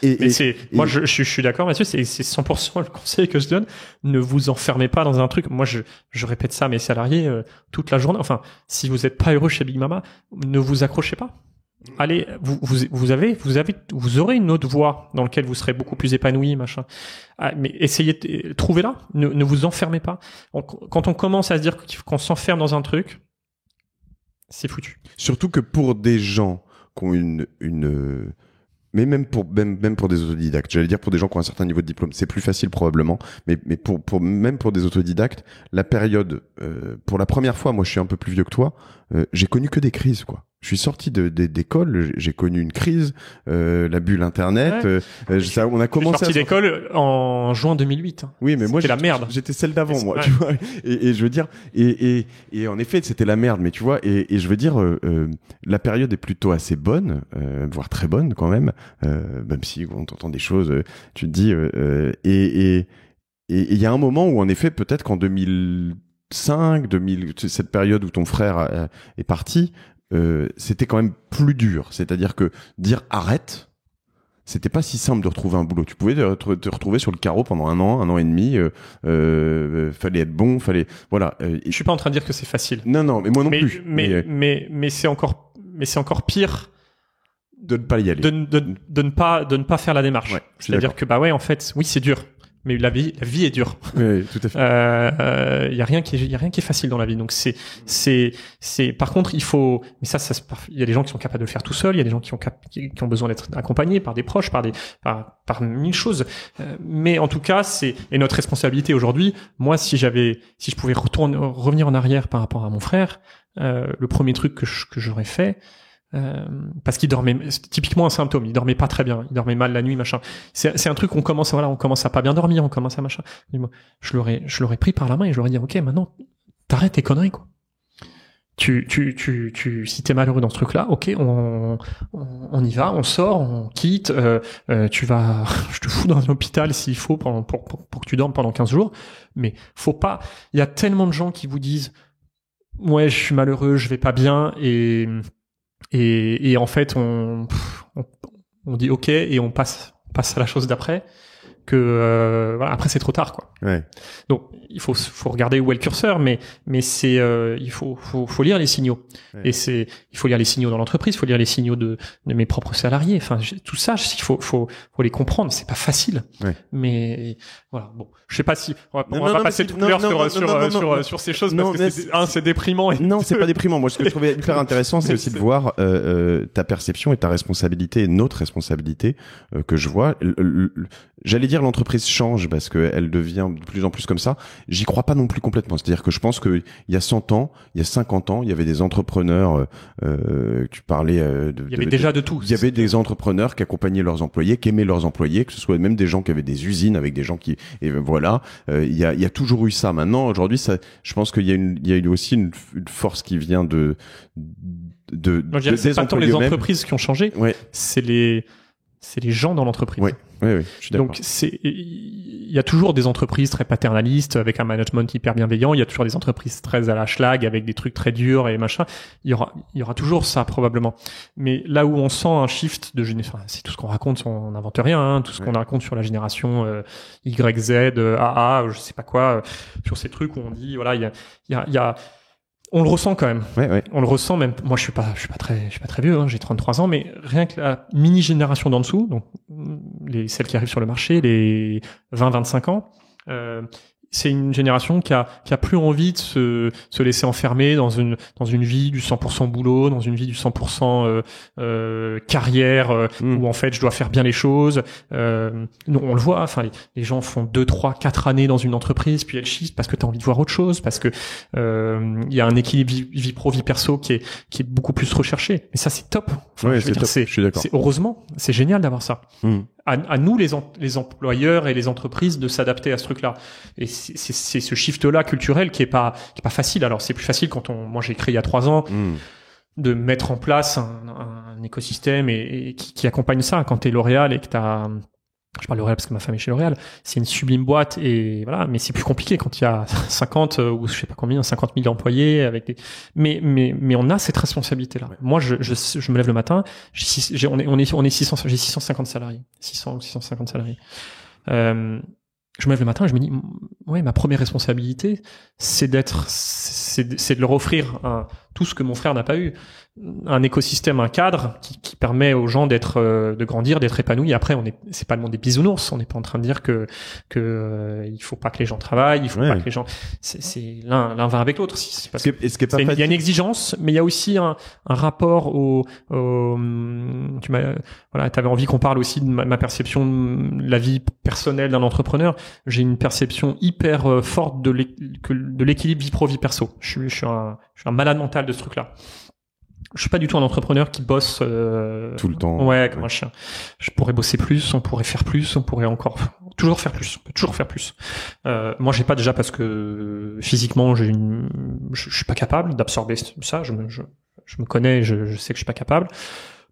Moi je suis d'accord Mathieu, c'est 100% le conseil que je donne. Ne vous enfermez pas dans un truc. Moi je répète ça à mes salariés toute la journée. Enfin, si vous êtes pas heureux chez Big Mama, ne vous accrochez pas. Allez, vous aurez une autre voie dans laquelle vous serez beaucoup plus épanoui, machin. Mais essayez, trouvez-la. Ne vous enfermez pas. Quand on commence à se dire qu'on s'enferme dans un truc, c'est foutu. Surtout que pour des gens qui ont mais même pour des autodidactes, j'allais dire pour des gens qui ont un certain niveau de diplôme, c'est plus facile probablement, mais même pour des autodidactes, la période pour la première fois, moi je suis un peu plus vieux que toi, j'ai connu que des crises quoi. Je suis sorti d'école, j'ai connu une crise, la bulle Internet. On a commencé. Je suis sorti d'école en juin 2008. Oui, mais moi, c'était la merde. J'étais celle d'avant, moi. Tu vois. Et je veux dire, et en effet, c'était la merde. Mais tu vois, et je veux dire, la période est plutôt assez bonne, voire très bonne quand même. Même si on t'entend des choses, tu te dis. Et il y a un moment où, en effet, peut-être qu'en 2005, cette période où ton frère est parti. C'était quand même plus dur. C'est-à-dire que dire arrête, c'était pas si simple de retrouver un boulot. Tu pouvais te retrouver sur le carreau pendant un an et demi. Fallait être bon, voilà. Je suis pas en train de dire que c'est facile. Non, mais moi non plus. Mais c'est encore pire de ne pas y aller. De ne pas faire la démarche. Ouais, c'est-à-dire que en fait, oui, c'est dur. Mais la vie est dure. Oui, tout à fait. Il y a rien qui est facile dans la vie. Donc par contre, il faut, mais il y a des gens qui sont capables de le faire tout seuls, il y a des gens qui ont besoin d'être accompagnés par des proches, par mille choses. Mais en tout cas, et notre responsabilité aujourd'hui. Moi, si je pouvais revenir en arrière par rapport à mon frère, le premier truc que j'aurais fait, parce qu'il dormait, c'est typiquement un symptôme, il dormait pas très bien, il dormait mal la nuit, machin. C'est un truc on commence à pas bien dormir, on commence à machin. Je l'aurais pris par la main et je l'aurais dit, ok, maintenant, t'arrêtes tes conneries, quoi. Si t'es malheureux dans ce truc-là, ok, on y va, on sort, on quitte, je te fous dans un hôpital s'il faut pour que tu dormes pendant 15 jours, mais faut pas, il y a tellement de gens qui vous disent, ouais, je suis malheureux, je vais pas bien, et en fait on dit ok et on passe à la chose d'après que après c'est trop tard, quoi. Ouais. Donc il faut regarder où est le curseur, mais c'est il faut lire les signaux. Ouais. Et il faut lire les signaux dans l'entreprise, il faut lire les signaux de mes propres salariés. Enfin tout ça, il faut les comprendre. C'est pas facile. Ouais. Mais voilà. Bon, je sais pas si on va pas passer toute l'heure sur ces choses parce que c'est déprimant. Non, c'est pas déprimant. Moi, ce que je trouvais hyper intéressant, c'est aussi de voir ta perception et ta responsabilité et notre responsabilité que je vois. J'allais dire l'entreprise change parce que elle devient de plus en plus comme ça. J'y crois pas non plus complètement. C'est-à-dire que je pense que il y a 100 ans, il y a 50 ans, il y avait des entrepreneurs. Tu parlais il y avait déjà de tout. Il y avait des entrepreneurs qui accompagnaient leurs employés, qui aimaient leurs employés, que ce soit même des gens qui avaient des usines avec des gens qui et voilà. Il y a toujours eu ça. Maintenant, aujourd'hui, ça, je pense qu'il y a aussi une force qui vient c'est pas tant les entreprises qui ont changé. Ouais. C'est les gens dans l'entreprise. Oui, je suis d'accord. Donc il y a toujours des entreprises très paternalistes avec un management hyper bienveillant, il y a toujours des entreprises très à la schlag avec des trucs très durs et machin. Il y aura toujours ça probablement. Mais là où on sent un shift de génération, c'est tout ce qu'on raconte, on n'invente rien, hein, tout ce qu'on raconte sur la génération YZ, AA, je sais pas quoi, sur ces trucs où on dit voilà, il y a on le ressent quand même. Ouais. On le ressent même. Moi, je suis pas très vieux, hein, j'ai 33 ans, mais rien que la mini génération d'en dessous, donc celles qui arrivent sur le marché, les 20-25 ans, c'est une génération qui a plus envie de se laisser enfermer dans une vie du 100% boulot, dans une vie du 100% carrière où en fait je dois faire bien les choses. Nous, on le voit, enfin les gens font 2, 3, 4 années dans une entreprise puis elles shiftent parce que tu as envie de voir autre chose, parce que il y a un équilibre vie pro vie perso qui est beaucoup plus recherché. Mais ça c'est top. Enfin, c'est top. Je suis d'accord. Heureusement, c'est génial d'avoir ça. À nous les employeurs et les entreprises de s'adapter à ce truc-là. Et c'est ce shift-là culturel qui est pas facile. Alors c'est plus facile quand moi j'ai créé il y a 3 ans de mettre en place un écosystème et qui accompagne ça. Quand t'es L'Oréal et que je parle L'Oréal parce que ma femme est chez L'Oréal, c'est une sublime boîte et voilà, mais c'est plus compliqué quand il y a 50 ou je sais pas combien, 50 000 employés avec mais on a cette responsabilité là. Ouais. Moi je me lève le matin, j'ai 650 salariés. 600 ou 650 salariés. Je me lève le matin et je me dis ouais, ma première responsabilité c'est de leur offrir tout ce que mon frère n'a pas eu, un écosystème, un cadre qui permet aux gens de grandir, d'être épanouis. Après c'est pas le monde des bisounours, on n'est pas en train de dire que il faut pas que les gens travaillent, il faut pas que les gens c'est l'un va avec l'autre. Il y a une exigence, mais il y a aussi un rapport t'avais envie qu'on parle aussi de ma perception de la vie personnelle d'un entrepreneur. J'ai une perception hyper forte de l'équilibre vie pro vie perso. Je suis un malade mental de ce truc-là. Je suis pas du tout un entrepreneur qui bosse tout le temps. Ouais, comme un chien. Je pourrais bosser plus, on pourrait faire plus, on pourrait encore toujours faire plus. On peut toujours faire plus. Moi, j'ai pas déjà parce que physiquement, je suis pas capable d'absorber ça. Je me connais, je sais que je suis pas capable.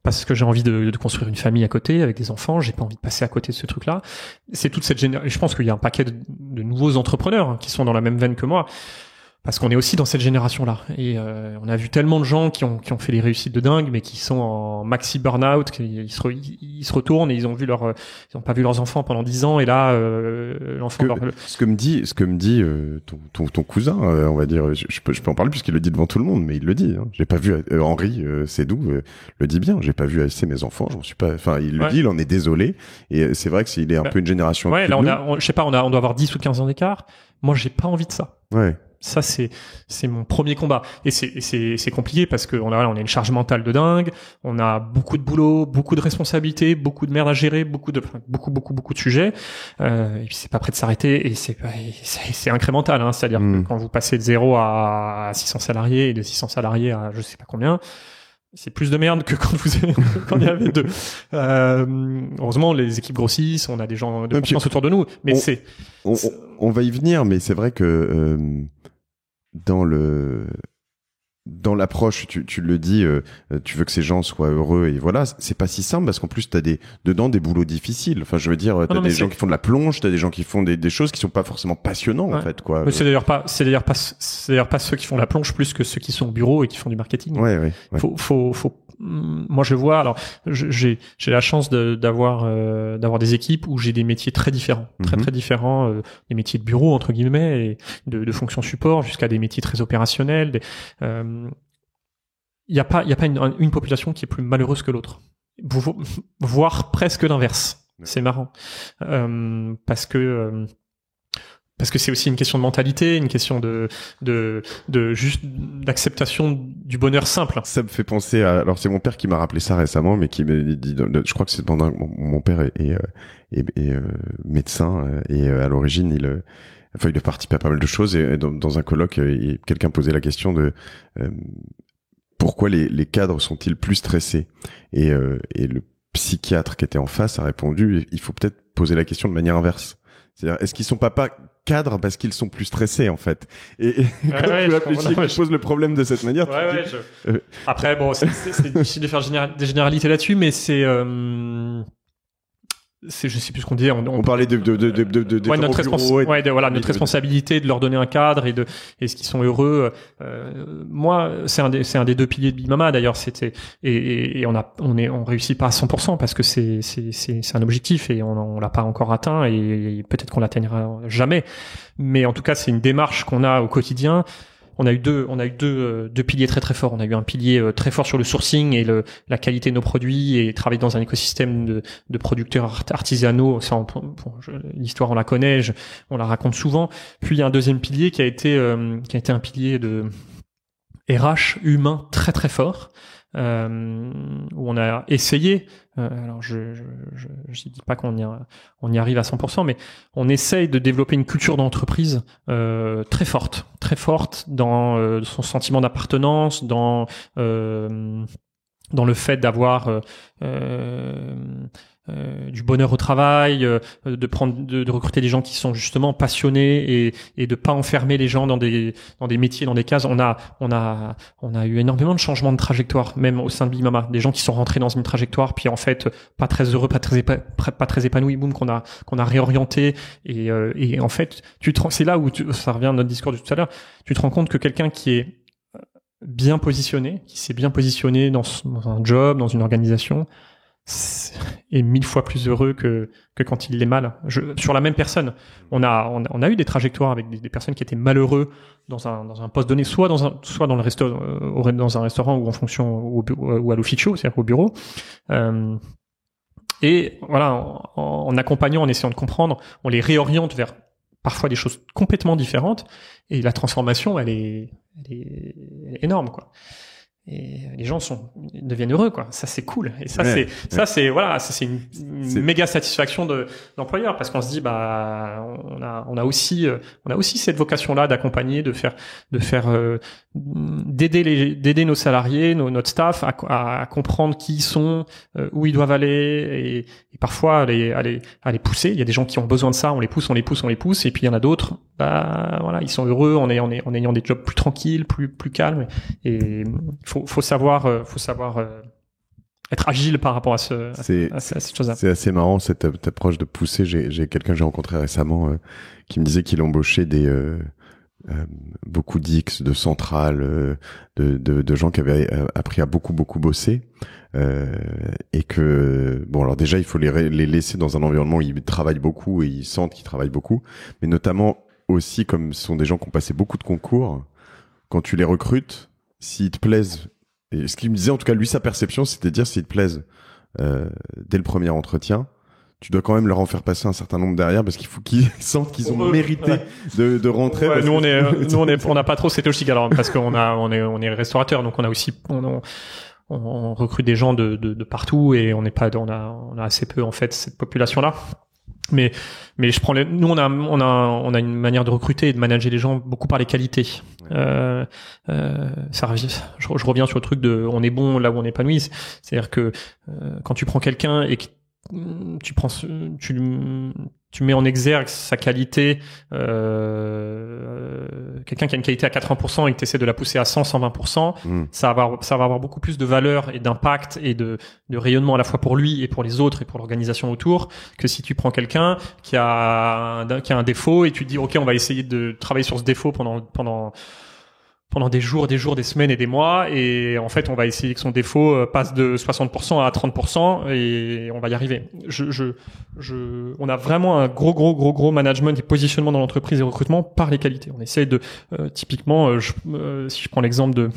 Parce que j'ai envie de construire une famille à côté avec des enfants, j'ai pas envie de passer à côté de ce truc-là. C'est toute cette génération. Je pense qu'il y a un paquet de nouveaux entrepreneurs qui sont dans la même veine que moi. Parce qu'on est aussi dans cette génération-là. Et on a vu tellement de gens qui ont fait des réussites de dingue, mais qui sont en maxi burn-out, ils se retournent et ils ont pas vu leurs enfants pendant 10 ans, et là, l'enfant... Ce que me dit ton cousin, on va dire, je peux en parler puisqu'il le dit devant tout le monde, mais il le dit. Hein. J'ai pas vu Henri Sédou le dit bien. J'ai pas vu assez mes enfants. J'en suis pas. Enfin, il le dit. Il en est désolé. Et c'est vrai que il est un peu une génération. Ouais, là je sais pas, on doit avoir 10 ou 15 ans d'écart. Moi, j'ai pas envie de ça. Ouais. Ça, c'est mon premier combat. Et c'est compliqué parce que on a une charge mentale de dingue. On a beaucoup de boulot, beaucoup de responsabilités, beaucoup de merde à gérer, beaucoup de sujets. Et puis c'est pas prêt de s'arrêter, et c'est incrémental, hein. C'est-à-dire que quand vous passez de 0 à 600 salariés et de 600 salariés à je sais pas combien, c'est plus de merde que quand il y avait 2. Heureusement, les équipes grossissent, on a des gens de confiance autour de nous, mais on va y venir, mais c'est vrai que dans l'approche, tu le dis, tu veux que ces gens soient heureux, et voilà, c'est pas si simple parce qu'en plus t'as dedans des boulots difficiles. Enfin, je veux dire, t'as des gens qui font de la plonge, t'as des gens qui font des choses qui sont pas forcément passionnants, en fait, quoi. Mais c'est d'ailleurs pas ceux qui font la plonge plus que ceux qui sont au bureau et qui font du marketing. Ouais. Moi, je vois. Alors, j'ai la chance d'avoir des équipes où j'ai des métiers très différents, très différents, des métiers de bureau entre guillemets, et de fonctions support jusqu'à des métiers très opérationnels. Il y a pas une population qui est plus malheureuse que l'autre, voire presque l'inverse. Ouais. C'est marrant, parce que c'est aussi une question de mentalité, une question de juste d'acceptation du bonheur simple. Ça me fait penser à, alors c'est mon père qui m'a rappelé ça récemment, mais qui me dit, je crois que c'est pendant mon père est médecin, et à l'origine il a participé à pas mal de choses, et dans un colloque, quelqu'un posait la question de pourquoi les cadres sont-ils plus stressés, et le psychiatre qui était en face a répondu, il faut peut-être poser la question de manière inverse. C'est-à-dire, est-ce qu'ils sont pas cadres parce qu'ils sont plus stressés, en fait? Et quand tu réfléchis, je pose le problème de cette manière. Après, bon, c'est difficile de faire des généralités là-dessus, mais je sais plus ce qu'on disait. On parlait de notre responsabilité de leur donner un cadre, et est-ce qu'ils sont heureux. Moi, c'est un des 2 piliers de Big Mama, d'ailleurs. Et on réussit pas à 100% parce que c'est un objectif, et on l'a pas encore atteint, et peut-être qu'on l'atteignera jamais. Mais en tout cas, c'est une démarche qu'on a au quotidien. On a eu deux piliers très très forts. On a eu un pilier très fort sur le sourcing et la qualité de nos produits, et travailler dans un écosystème de producteurs artisanaux. Ça, l'histoire on la connaît, on la raconte souvent. Puis il y a un deuxième pilier qui a été un pilier de RH humain très très fort, où on a essayé. Alors je dis pas qu'on y arrive à 100%, mais on essaye de développer une culture d'entreprise très forte dans son sentiment d'appartenance, dans le fait d'avoir du bonheur au travail, de recruter des gens qui sont justement passionnés, et de pas enfermer les gens dans des métiers, dans des cases. On a eu énormément de changements de trajectoire, même au sein de Big Mama, des gens qui sont rentrés dans une trajectoire, puis en fait pas très heureux, pas très épanouis, boum, qu'on a réorienté, et en fait c'est là où ça revient à notre discours de tout à l'heure. Tu te rends compte que quelqu'un qui est bien positionné, qui s'est bien positionné dans un job, dans une organisation, est 1000 fois plus heureux que quand il l'est mal. Sur la même personne, on a eu des trajectoires avec des personnes qui étaient malheureux dans un poste donné, soit dans un restaurant, ou en fonction, ou à l'officio, c'est-à-dire au bureau. Et voilà, en accompagnant, en essayant de comprendre, on les réoriente vers parfois des choses complètement différentes, et la transformation, elle est énorme, quoi. les gens deviennent heureux, quoi. Ça, c'est cool. Et ça, Ouais. c'est une méga satisfaction d'employeur, parce qu'on se dit, bah, on a aussi cette vocation-là d'accompagner, d'aider nos salariés, notre staff à comprendre qui ils sont, où ils doivent aller, et parfois à les pousser. Il y a des gens qui ont besoin de ça, on les pousse, et puis il y en a d'autres, bah, voilà, ils sont heureux en ayant des jobs plus tranquilles, plus calmes, et faut savoir être agile par rapport à cette chose-là. C'est assez marrant cette approche de pousser. J'ai quelqu'un que j'ai rencontré récemment qui me disait qu'il embauchait beaucoup d'X, de centrales, de gens qui avaient appris à beaucoup bosser, et que bon, alors déjà il faut les laisser dans un environnement où ils travaillent beaucoup et ils sentent qu'ils travaillent beaucoup, mais notamment aussi, comme ce sont des gens qui ont passé beaucoup de concours, quand tu les recrutes, s'ils te plaisent, et ce qu'il me disait, en tout cas lui, sa perception, c'était de dire s'ils te plaisent dès le premier entretien, tu dois quand même leur en faire passer un certain nombre derrière, parce qu'il faut qu'ils sentent qu'ils ont mérité de rentrer. Ouais, on n'a pas trop cette logique, alors, parce on est restaurateur, donc on recrute des gens de partout, et on a assez peu, en fait, cette population-là. Mais nous on a une manière de recruter et de manager les gens beaucoup par les qualités. Je reviens sur le truc de on est bon là où on est épanoui. C'est-à-dire que quand tu prends quelqu'un et que tu mets en exergue sa qualité, quelqu'un qui a une qualité à 80% et que tu essaies de la pousser à 120%, ça va avoir beaucoup plus de valeur et d'impact et de rayonnement à la fois pour lui et pour les autres et pour l'organisation autour, que si tu prends quelqu'un qui a un défaut et tu te dis ok, on va essayer de travailler sur ce défaut pendant des jours, des semaines et des mois, et en fait on va essayer que son défaut passe de 60% à 30%, et on va y arriver. On a vraiment un gros management et positionnement dans l'entreprise et recrutement par les qualités. On essaye de typiquement, si je prends l'exemple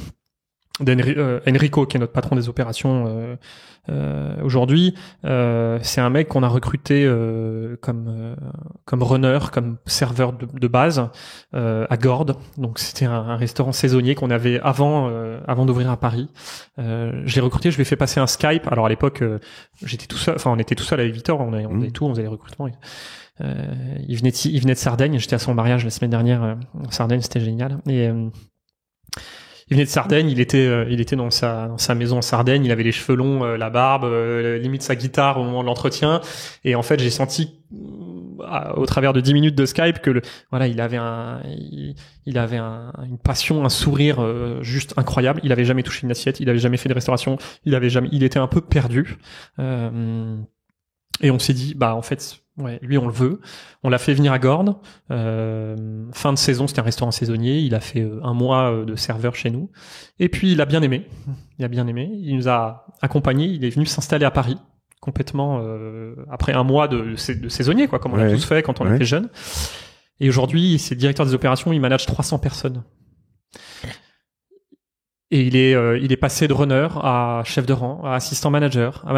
d'Enrico, qui est notre patron des opérations aujourd'hui, c'est un mec qu'on a recruté comme runner, comme serveur de base à Gordes. Donc c'était un restaurant saisonnier qu'on avait avant d'ouvrir à Paris. Je l'ai recruté, je lui ai fait passer un Skype. Alors à l'époque, j'étais tout seul, on était tout seul avec Victor, on faisait tout, on faisait les recrutements. Il venait de Sardaigne, j'étais à son mariage la semaine dernière en Sardaigne, c'était génial. Et il venait de Sardaigne, il était dans sa maison en Sardaigne, il avait les cheveux longs, la barbe, limite sa guitare au moment de l'entretien, et en fait j'ai senti au travers de 10 minutes de Skype que il avait une passion, un sourire juste incroyable. Il avait jamais touché une assiette, il avait jamais fait de restauration, il était un peu perdu. Et on s'est dit, bah en fait, ouais, lui on le veut. On l'a fait venir à Gordes. Fin de saison, c'était un restaurant saisonnier. Il a fait un mois de serveur chez nous. Et puis il a bien aimé. Il nous a accompagnés. Il est venu s'installer à Paris complètement après un mois de saisonnier, quoi, comme on a tous fait quand on était jeune. Et aujourd'hui, c'est directeur des opérations. Il manage 300 personnes. Et il est passé de runner à chef de rang, à assistant manager, à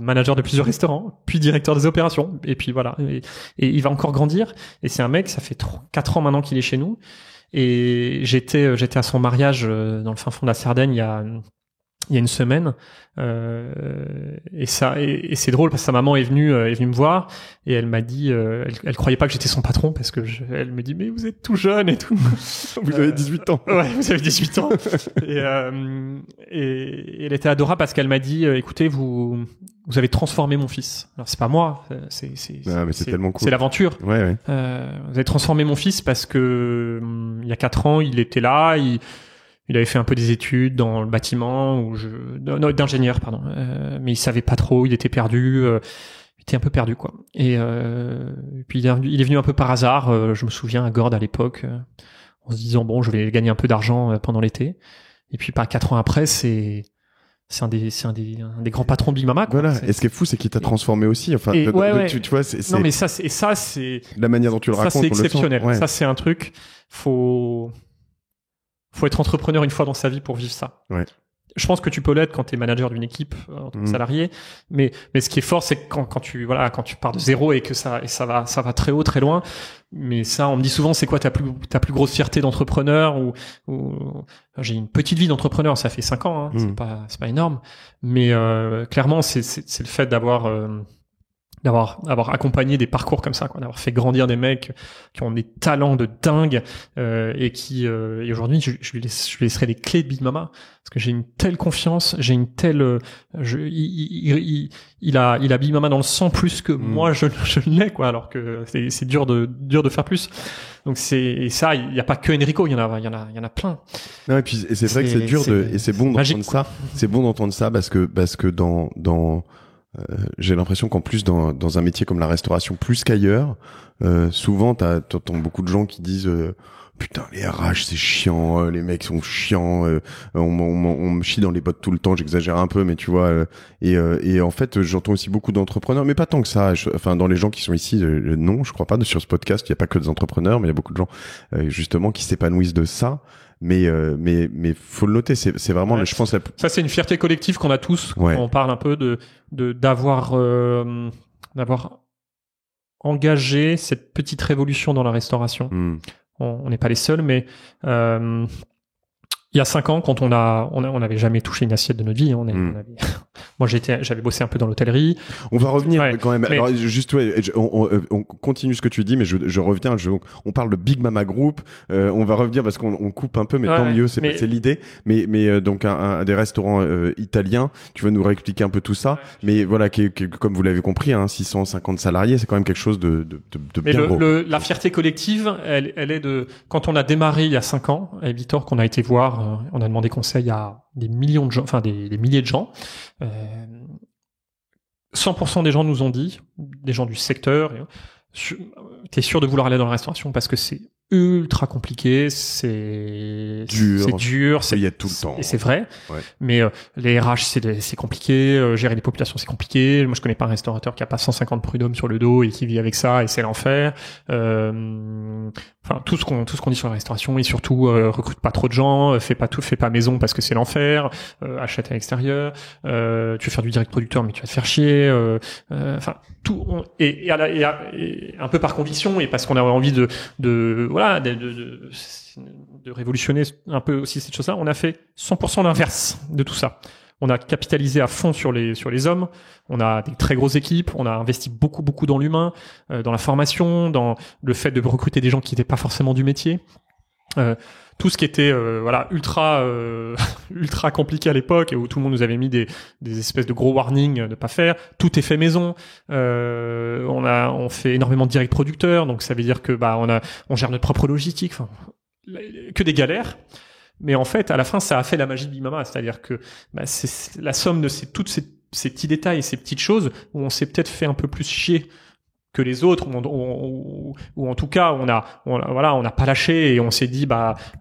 manager de plusieurs restaurants, puis directeur des opérations. Et puis voilà. Et il va encore grandir. Et c'est un mec, ça fait 4 ans maintenant qu'il est chez nous. Et j'étais à son mariage dans le fin fond de la Sardaigne il y a une semaine, et c'est drôle parce que sa maman est venue me voir, et elle m'a dit, elle croyait pas que j'étais son patron, parce que elle me dit, mais vous êtes tout jeune et tout. Vous avez 18 ans. Ouais, vous avez 18 ans. Et elle était adorable parce qu'elle m'a dit, écoutez, vous avez transformé mon fils. Alors c'est pas moi, c'est tellement cool. C'est l'aventure. Ouais. Vous avez transformé mon fils parce que il y a 4 ans, il était là, il avait fait un peu des études dans le bâtiment, d'ingénieur, pardon. Mais il savait pas trop, il était perdu. Il était un peu perdu, quoi. Et puis il est venu un peu par hasard. Je me souviens à Gordes à l'époque, en se disant bon, je vais gagner un peu d'argent pendant l'été. Et puis pas 4 ans après, c'est un des grands patrons de Big Mama, quoi. Voilà. Et ce qui est fou, c'est qu'il t'a transformé aussi. Enfin, tu vois, c'est. Non, mais c'est la manière dont tu le racontes. Ça, c'est exceptionnel. Ouais. Ça, c'est un truc. Faut être entrepreneur une fois dans sa vie pour vivre ça. Ouais. je pense que tu peux l'être quand tu es manager d'une équipe en tant que salarié, mais ce qui est fort, c'est que quand tu pars de zéro et que ça va très haut, très loin. Mais ça, on me dit souvent, c'est quoi ta plus grosse fierté d'entrepreneur ou j'ai une petite vie d'entrepreneur, ça fait 5 ans, hein, c'est pas énorme, mais clairement, c'est le fait d'avoir accompagné des parcours comme ça, quoi, d'avoir fait grandir des mecs qui ont des talents de dingue et qui et aujourd'hui je lui laisserai les clés de Big Mama parce que j'ai une telle confiance, j'ai une telle il a Big Mama dans le sang plus que moi je l'ai, quoi, alors que c'est dur de faire plus. Donc et ça, il y a pas que Enrico, il y en a plein. Non, et puis c'est vrai que c'est dur et c'est bon d'entendre ça. C'est bon d'entendre ça parce que dans j'ai l'impression qu'en plus dans un métier comme la restauration plus qu'ailleurs, souvent t'entends beaucoup de gens qui disent putain, les RH c'est chiant, les mecs sont chiants, on me chie dans les bottes tout le temps, j'exagère un peu, mais tu vois, et en fait j'entends aussi beaucoup d'entrepreneurs, mais pas tant que ça. Enfin, dans les gens qui sont ici, non, je crois pas. Sur ce podcast, il y a pas que des entrepreneurs, mais il y a beaucoup de gens justement qui s'épanouissent de ça. Mais faut le noter, c'est vraiment, je pense, ça c'est une fierté collective qu'on a tous quand on parle un peu d'avoir engagé cette petite révolution dans la restauration. On n'est pas les seuls, mais il y a 5 ans, quand on n'avait jamais touché une assiette de notre vie, moi j'avais bossé un peu dans l'hôtellerie. On va revenir quand même. Alors juste, on continue ce que tu dis, mais je reviens. On parle de Big Mama Group. On va revenir parce qu'on coupe un peu, mais tant mieux. C'est l'idée. Mais donc un des restaurants italiens. Tu vas nous réexpliquer un peu tout ça. Mais voilà, comme vous l'avez compris, 650 salariés, c'est quand même quelque chose de bien gros. La fierté collective, elle est de quand on a démarré il y a 5 ans avec Victor, qu'on a été voir. On a demandé conseil à des millions de gens, enfin des milliers de gens. 100% des gens nous ont dit, des gens du secteur, t'es sûr de vouloir aller dans la restauration parce que c'est ultra compliqué, c'est dur, il y a tout le temps. Et c'est vrai. Mais les RH c'est compliqué, gérer les populations c'est compliqué. Moi je connais pas un restaurateur qui a pas 150 prud'hommes sur le dos et qui vit avec ça et c'est l'enfer. Tout ce qu'on dit sur la restauration et surtout recrute pas trop de gens, fais pas maison parce que c'est l'enfer, achète à l'extérieur, tu veux faire du direct producteur mais tu vas te faire chier, tout et un peu par conviction et parce qu'on a envie de révolutionner un peu aussi cette chose-là, on a fait 100% l'inverse de tout ça. On a capitalisé à fond sur les hommes. On a des très grosses équipes. On a investi beaucoup dans l'humain, dans la formation, dans le fait de recruter des gens qui n'étaient pas forcément du métier. Tout ce qui était ultra compliqué à l'époque et où tout le monde nous avait mis des espèces de gros warnings de pas faire. Tout est fait maison. On fait énormément de direct producteurs, donc ça veut dire que on gère notre propre logistique. Enfin, que des galères. Mais en fait, à la fin, ça a fait la magie de Big Mama, c'est-à-dire que c'est la somme de toutes ces petits détails et ces petites choses où on s'est peut-être fait un peu plus chier que les autres, ou en tout cas on n'a pas lâché et on s'est dit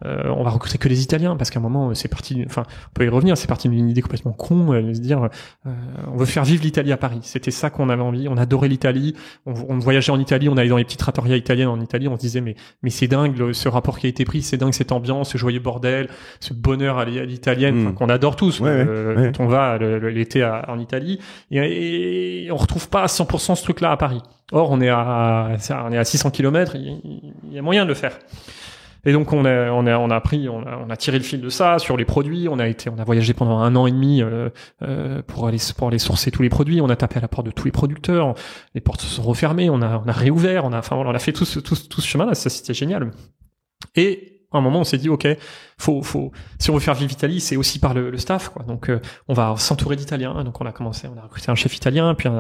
on va recruter que les Italiens parce qu'à un moment c'est parti, on peut y revenir, c'est parti d'une idée complètement con de se dire on veut faire vivre l'Italie à Paris. C'était ça qu'on avait envie, on adorait l'Italie, on voyageait en Italie, on allait dans les petites trattorias italiennes en Italie, on se disait mais c'est dingue ce rapport qui a été pris, c'est dingue cette ambiance, ce joyeux bordel, ce bonheur à l'italienne qu'on adore tous quand on va l'été en Italie et on retrouve pas à 100% ce truc là à Paris. Or, on est à 600 km, il y a moyen de le faire. Et donc, on a tiré le fil de ça sur les produits. On a voyagé pendant 1 an et demi, pour aller sourcer tous les produits. On a tapé à la porte de tous les producteurs. Les portes se sont refermées. On a réouvert. On a fait tout ce chemin-là. Ça, c'était génial. Et, à un moment, on s'est dit, OK, si on veut faire vivre l'Italie, c'est aussi par le staff, quoi. Donc, on va s'entourer d'Italiens. Donc, on a recruté un chef italien, puis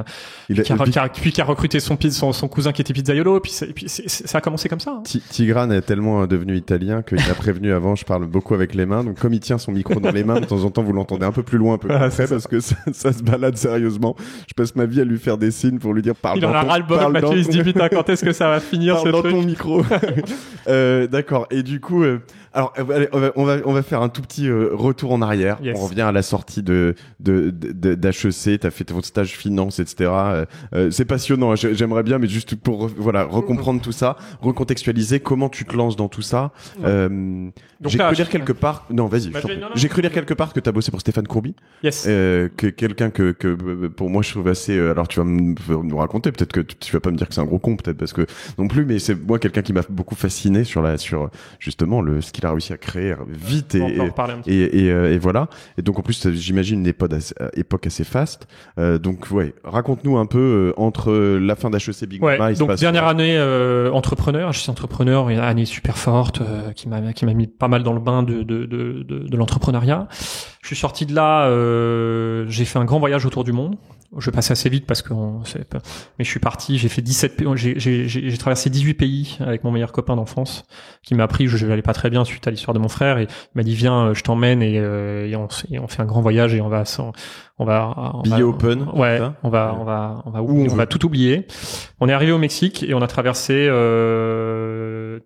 qui a recruté son cousin qui était pizzaiolo, puis ça a commencé comme ça. Tigran est tellement devenu italien qu'il a prévenu avant, je parle beaucoup avec les mains. Donc, comme il tient son micro dans les mains, de temps en temps, vous l'entendez un peu plus loin, un peu plus près, parce que ça se balade sérieusement. Je passe ma vie à lui faire des signes pour lui dire, parle dans ton micro. Il en a ras-le-bol, Mathieu, il se dit, putain, quand est-ce que ça va finir, ce truc? Parle dans ton micro. D'accord. Et du coup, Alors, allez, on va faire un tout petit retour en arrière. Yes. On revient à la sortie d'HEC. T'as fait ton stage finance, etc. C'est passionnant. J'aimerais bien, mais juste pour recomprendre tout ça, recontextualiser comment tu te lances dans tout ça. J'ai cru lire quelque part. Non, vas-y. J'ai cru lire quelque part que t'as bossé pour Stéphane Courby. Yes. Que quelqu'un que pour moi je trouve assez. Alors tu vas nous raconter. Peut-être que tu vas pas me dire que c'est un gros con, peut-être parce que non plus. Mais c'est moi quelqu'un qui m'a beaucoup fasciné sur justement ce qu'il a réussi à créer vite et voilà. Et donc en plus j'imagine une époque assez faste. Donc ouais, raconte-nous un peu entre la fin d'HEC Big Mama. Donc dernière année entrepreneur. Je suis entrepreneur, une année super forte qui m'a mis pas mal dans le bain de l'entrepreneuriat. Je suis sorti de là, j'ai fait un grand voyage autour du monde. Je passe assez vite parce que mais je suis parti, j'ai fait 17 pays, j'ai traversé 18 pays avec mon meilleur copain d'enfance qui m'a appris, je n'allais pas très bien suite à l'histoire de mon frère et il m'a dit viens, je t'emmène et on fait un grand voyage et on va billet open. Ouais, on va tout oublier. On est arrivé au Mexique et on a traversé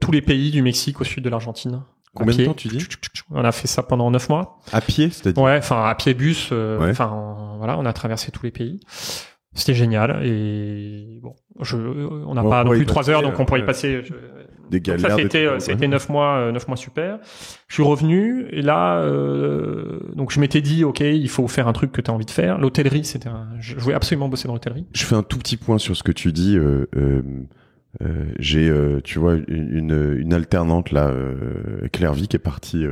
tous les pays du Mexique au sud de l'Argentine. Combien de temps tu dis? On a fait ça pendant 9 mois. À pied, c'est-à-dire? Ouais, enfin à pied bus. Voilà, on a traversé tous les pays. C'était génial et bon, on n'a pas non plus 3 heures, donc on pourrait y passer. Des galères. Ça a été 9 mois super. Je suis revenu et là, donc je m'étais dit, ok, il faut faire un truc que tu as envie de faire. L'hôtellerie, je voulais absolument bosser dans l'hôtellerie. Je fais un tout petit point sur ce que tu dis. J'ai tu vois une alternante là Claire Vie qui est partie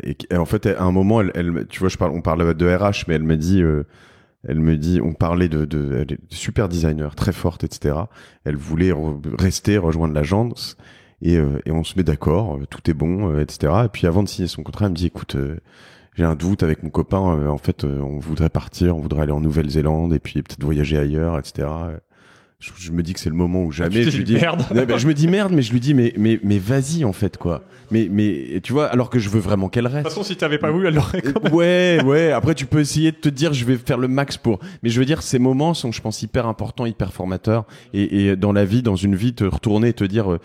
et en fait à un moment elle tu vois on parle de RH mais elle me dit on parlait elle est super designer très forte etc. Elle voulait rester rejoindre l'agence et on se met d'accord, tout est bon etc. Et puis avant de signer son contrat elle me dit écoute j'ai un doute avec mon copain en fait on voudrait partir, on voudrait aller en Nouvelle-Zélande et puis peut-être voyager ailleurs etc. Je me dis que c'est le moment où jamais je lui dis merde. Je me dis merde mais je lui dis mais vas-y en fait quoi. Mais tu vois alors que je veux vraiment qu'elle reste. De toute façon si t'avais pas voulu elle l'aurait quand même. Ouais, après tu peux essayer de te dire je vais faire le max pour mais je veux dire ces moments sont je pense hyper importants, hyper formateurs et dans la vie dans une vie te retourner et te dire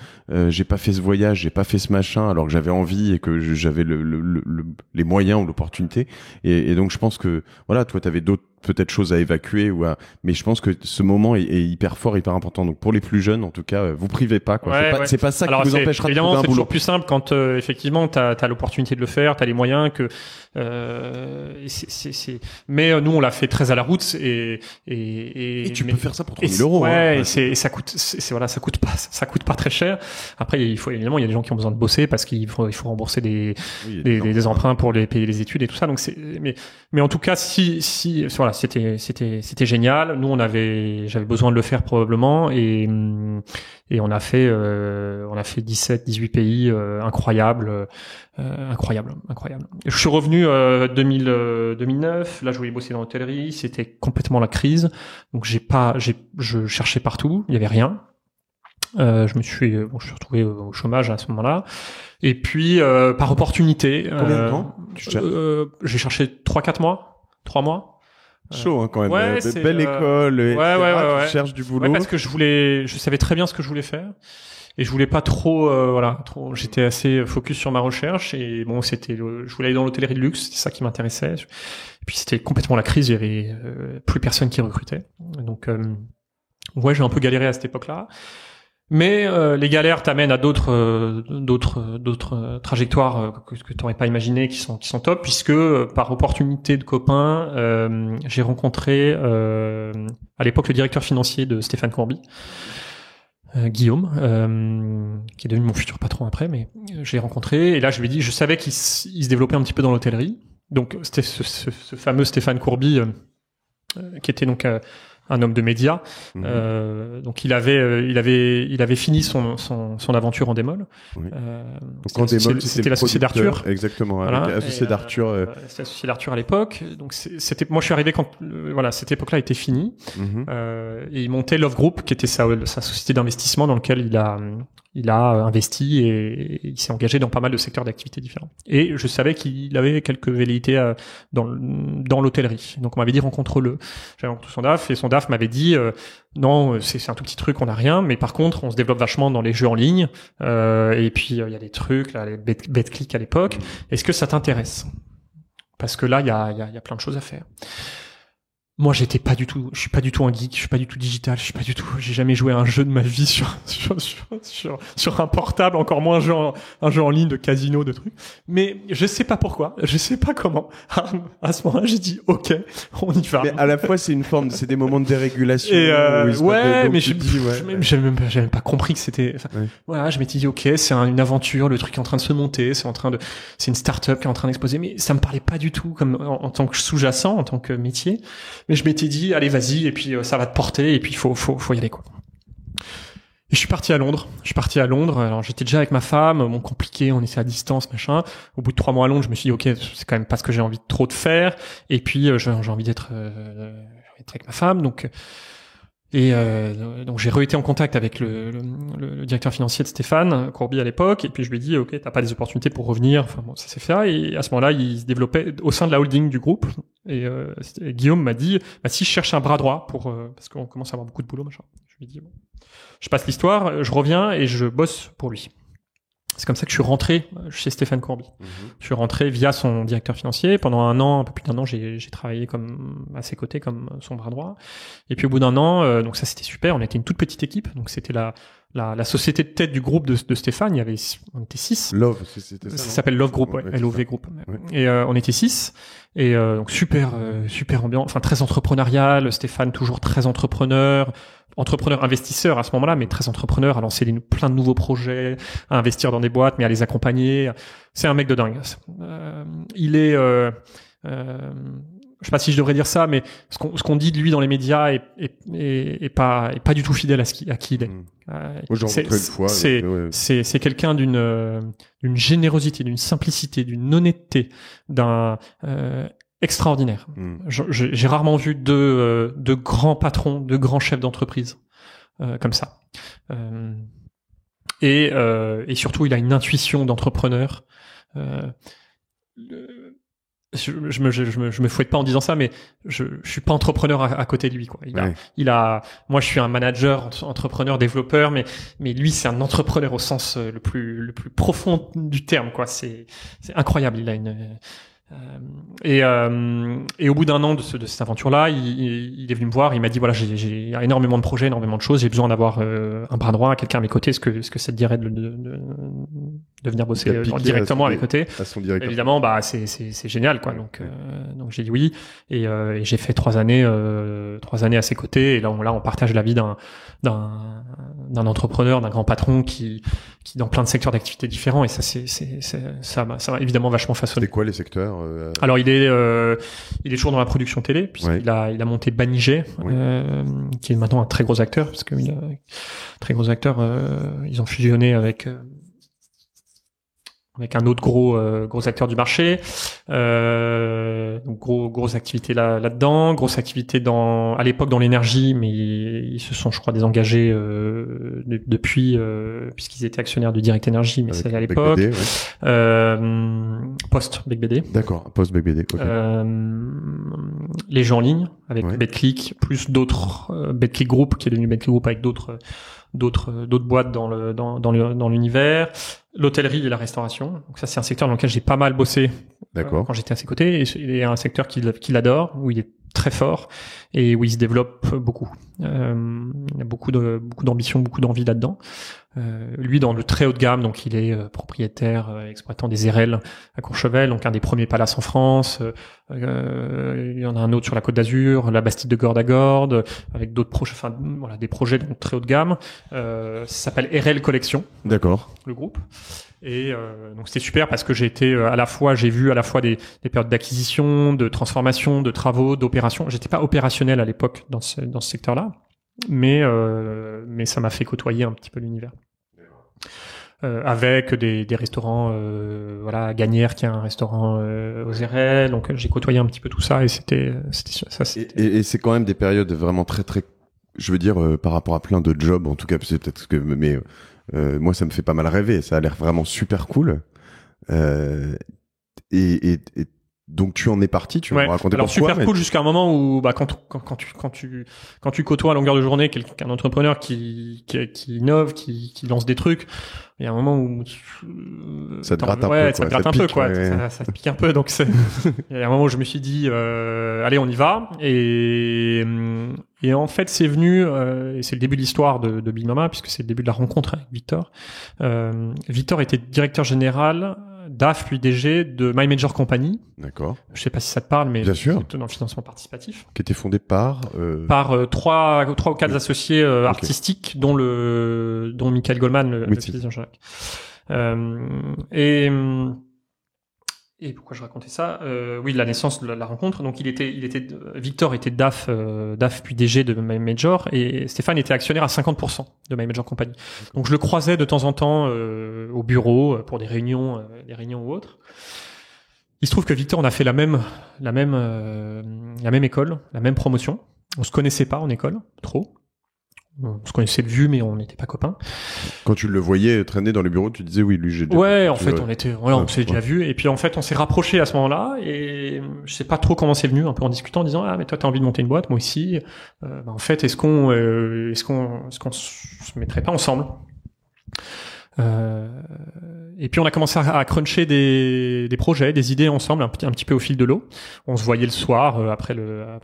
j'ai pas fait ce voyage, j'ai pas fait ce machin alors que j'avais envie et que j'avais les moyens ou l'opportunité et donc je pense que voilà toi t'avais d'autres peut-être choses à évacuer mais je pense que ce moment est hyper fort, hyper important. Donc pour les plus jeunes, en tout cas, vous privez pas quoi. C'est pas ça qui vous empêchera de trouver un boulot. C'est toujours plus simple quand effectivement t'as l'opportunité de le faire, t'as les moyens que. Mais nous on l'a fait très à la route et tu peux faire ça pour 3 000 euros. Ouais, et ça coûte ça coûte pas très cher. Après il y a des gens qui ont besoin de bosser parce qu'il faut rembourser des emprunts pour les payer les études et tout ça. Donc mais en tout cas si voilà c'était génial. Nous j'avais besoin de le faire probablement et on a fait 18 pays incroyables. Je suis revenu 2009. Là, je voulais bosser dans l'hôtellerie. C'était complètement la crise. Donc je cherchais partout. Il y avait rien. Je me suis retrouvé au chômage à ce moment-là. Et puis par opportunité. Combien de temps j'ai cherché 3 mois. Chaud quand même. Ouais, belle école. Ouais. Tu cherches du boulot. Ouais, parce que je savais très bien ce que je voulais faire. Et je voulais pas trop, j'étais assez focus sur ma recherche et bon, je voulais aller dans l'hôtellerie de luxe, c'est ça qui m'intéressait. Et puis c'était complètement la crise, il y avait plus personne qui recrutait. Donc, ouais, j'ai un peu galéré à cette époque-là. Mais les galères t'amènent à d'autres trajectoires que tu n'aurais pas imaginé qui sont top puisque par opportunité de copain, j'ai rencontré à l'époque le directeur financier de Stéphane Courby. Guillaume, qui est devenu mon futur patron après, mais je l'ai rencontré et là je lui ai dit, je savais qu'il se développait un petit peu dans l'hôtellerie. Donc c'était ce fameux Stéphane Courby qui était donc un homme de médias. Donc il avait fini son aventure en Démol. Oui. Donc c'était l'associé d'Arthur. Exactement, voilà. Avec l'associé d'Arthur. C'était l'associé d'Arthur à l'époque. Donc moi je suis arrivé quand cette époque-là était finie. Et il montait Love Group, qui était sa société d'investissement dans lequel il a investi et il s'est engagé dans pas mal de secteurs d'activité différents. Et je savais qu'il avait quelques velléités dans l'hôtellerie. Donc on m'avait dit rencontre-le. J'avais rencontré son DAF et son DAF DAF m'avait dit non, c'est un tout petit truc, on n'a rien, mais par contre, on se développe vachement dans les jeux en ligne, et puis il y a des trucs, là, les BetClick à l'époque. Est-ce que ça t'intéresse? Parce que là, il y a plein de choses à faire. Moi, je suis pas du tout un geek, je suis pas du tout digital, j'ai jamais joué à un jeu de ma vie sur un portable, encore moins un jeu en ligne de casino, de trucs. Mais je sais pas pourquoi, je sais pas comment. À ce moment-là, j'ai dit, OK, on y va. Mais à la fois, c'est des moments de dérégulation. Et mais j'ai même pas compris que c'était, voilà, je m'étais dit, OK, c'est une aventure, le truc est en train de se monter, c'est une start-up qui est en train d'exploser, mais ça me parlait pas du tout comme en tant que sous-jacent, en tant que métier. Mais je m'étais dit, allez, vas-y, et puis ça va te porter, et puis il faut y aller, quoi. Et je suis parti à Londres. Alors j'étais déjà avec ma femme, bon, compliqué, on était à distance, machin. Au bout de 3 mois à Londres, je me suis dit, OK, c'est quand même pas ce que j'ai envie trop de faire. Et puis j'ai envie d'être avec ma femme, donc j'ai été en contact avec le directeur financier de Stéphane Courby à l'époque, et puis je lui ai dit, OK, t'as pas des opportunités pour revenir, enfin bon, ça s'est fait, et à ce moment-là, il se développait au sein de la holding du groupe, et Guillaume m'a dit, si je cherche un bras droit parce qu'on commence à avoir beaucoup de boulot, machin. Je lui ai dit, bon, je passe l'histoire, je reviens et je bosse pour lui. C'est comme ça que je suis rentré chez Stéphane Courby. Je suis rentré via son directeur financier. Pendant un peu plus d'1 an, j'ai travaillé à ses côtés comme son bras droit. Et puis au bout d'1 an, donc ça c'était super. On était une toute petite équipe. Donc c'était la société de tête du groupe de Stéphane. On était 6. Love, c'était ça. Ça s'appelle Love Group, ouais, LOV Group. Ouais. Et on était 6. Et donc super ambiant, enfin très entrepreneurial. Stéphane toujours très entrepreneur investisseur à ce moment-là, mais très entrepreneur, à lancer plein de nouveaux projets, à investir dans des boîtes, mais à les accompagner. C'est un mec de dingue. Il est, je sais pas si je devrais dire ça, mais ce qu'on dit de lui dans les médias est pas du tout fidèle à qui il est. C'est quelqu'un d'une générosité, d'une simplicité, d'une honnêteté, extraordinaire. J'ai rarement vu de grands patrons, de grands chefs d'entreprise comme ça. Et surtout, il a une intuition d'entrepreneur. Je me fouette pas en disant ça, mais je suis pas entrepreneur à côté de lui, quoi. Moi je suis un manager, entrepreneur, développeur, mais lui c'est un entrepreneur au sens le plus profond du terme, quoi. C'est incroyable. Il a et au bout d'1 an de cette aventure-là, il est venu me voir, il m'a dit, voilà, j'ai énormément de projets, énormément de choses, j'ai besoin d'avoir un bras droit, quelqu'un à mes côtés. Est-ce que ça te dirait de venir bosser directement à mes côtés? À son directeur. Évidemment, c'est génial, quoi. Donc j'ai dit oui, et j'ai fait 3 années à ses côtés, et là on partage la vie d'un entrepreneur, d'un grand patron qui dans plein de secteurs d'activité différents, et ça m'a évidemment vachement façonné. C'est quoi les secteurs? Alors il est toujours dans la production télé, puisqu'il a monté Banijay, qui est maintenant un très gros acteur, parce que très gros acteur, ils ont fusionné avec un autre gros acteur du marché. Donc grosse activité là-dedans, grosse activité à l'époque dans l'énergie, mais ils se sont, je crois, désengagés depuis, puisqu'ils étaient actionnaires de Direct Energy, mais c'est à l'époque. Post BigBD. D'accord, post BigBD. Okay. Les jeux en ligne avec BetClick, plus d'autres BetClick Group, qui est devenu BetClick Group avec d'autres boîtes dans l'univers, l'hôtellerie et la restauration. Donc ça, c'est un secteur dans lequel j'ai pas mal bossé quand j'étais à ses côtés, et il est un secteur qu'il adore, où il est très fort et où il se développe beaucoup. Il y a beaucoup d'ambition, beaucoup d'envie là-dedans. Lui, dans le très haut de gamme, donc il est propriétaire, exploitant des Erel à Courchevel, donc un des premiers palaces en France. Il y en a un autre sur la Côte d'Azur, la Bastide de Gordes à Gordes, avec d'autres projets, des projets donc très haut de gamme. Ça s'appelle Erel Collection. D'accord. Le groupe. Et donc c'était super parce que j'ai vu à la fois des périodes d'acquisition, de transformation, de travaux, d'opérations. J'étais pas opérationnel à l'époque dans ce secteur-là, mais ça m'a fait côtoyer un petit peu l'univers. Avec des restaurants, Gagnère qui a un restaurant aux Erel, donc j'ai côtoyé un petit peu tout ça, et c'était ça. Et c'est quand même des périodes vraiment très très, je veux dire, par rapport à plein de jobs, en tout cas, c'est peut-être mais moi ça me fait pas mal rêver, ça a l'air vraiment super cool. Et donc tu en es parti, tu vas me raconter alors, pourquoi. Super cool jusqu'à un moment où quand tu côtoies à longueur de journée quelqu'un entrepreneur qui innove, qui lance des trucs, il y a un moment où ça te gratte un peu, ça te gratte un peu, quoi. Ça te pique un peu, donc il y a un moment où je me suis dit allez, on y va, et en fait c'est venu et c'est le début de l'histoire de Big Mama, puisque c'est le début de la rencontre avec Victor. Victor était directeur général DAF puis DG de My Major Company. D'accord. Je sais pas si ça te parle, mais bien sûr, dans le financement participatif. Qui était fondé par trois ou quatre associés artistiques, dont Michael Goldman, le président Jacques. Et pourquoi je racontais ça? Oui, la naissance de la rencontre. Donc Victor était DAF puis DG de My Major, et Stéphane était actionnaire à 50% de My Major Company. Donc je le croisais de temps en temps au bureau pour des réunions ou autres. Il se trouve que Victor, on a fait la même école, la même promotion. On se connaissait pas en école, trop. On se connaissait de vue, mais on n'était pas copains. Quand tu le voyais traîner dans les bureaux, tu disais oui, lui j'ai déjà vu. En fait, on s'est déjà vu. Et puis en fait, on s'est rapprochés à ce moment-là. Et je sais pas trop comment c'est venu, un peu en discutant, en disant mais toi t'as envie de monter une boîte, moi aussi. En fait, est-ce qu'on se mettrait pas ensemble? Et puis on a commencé à cruncher des projets, des idées ensemble, un petit peu au fil de l'eau. On se voyait le soir après le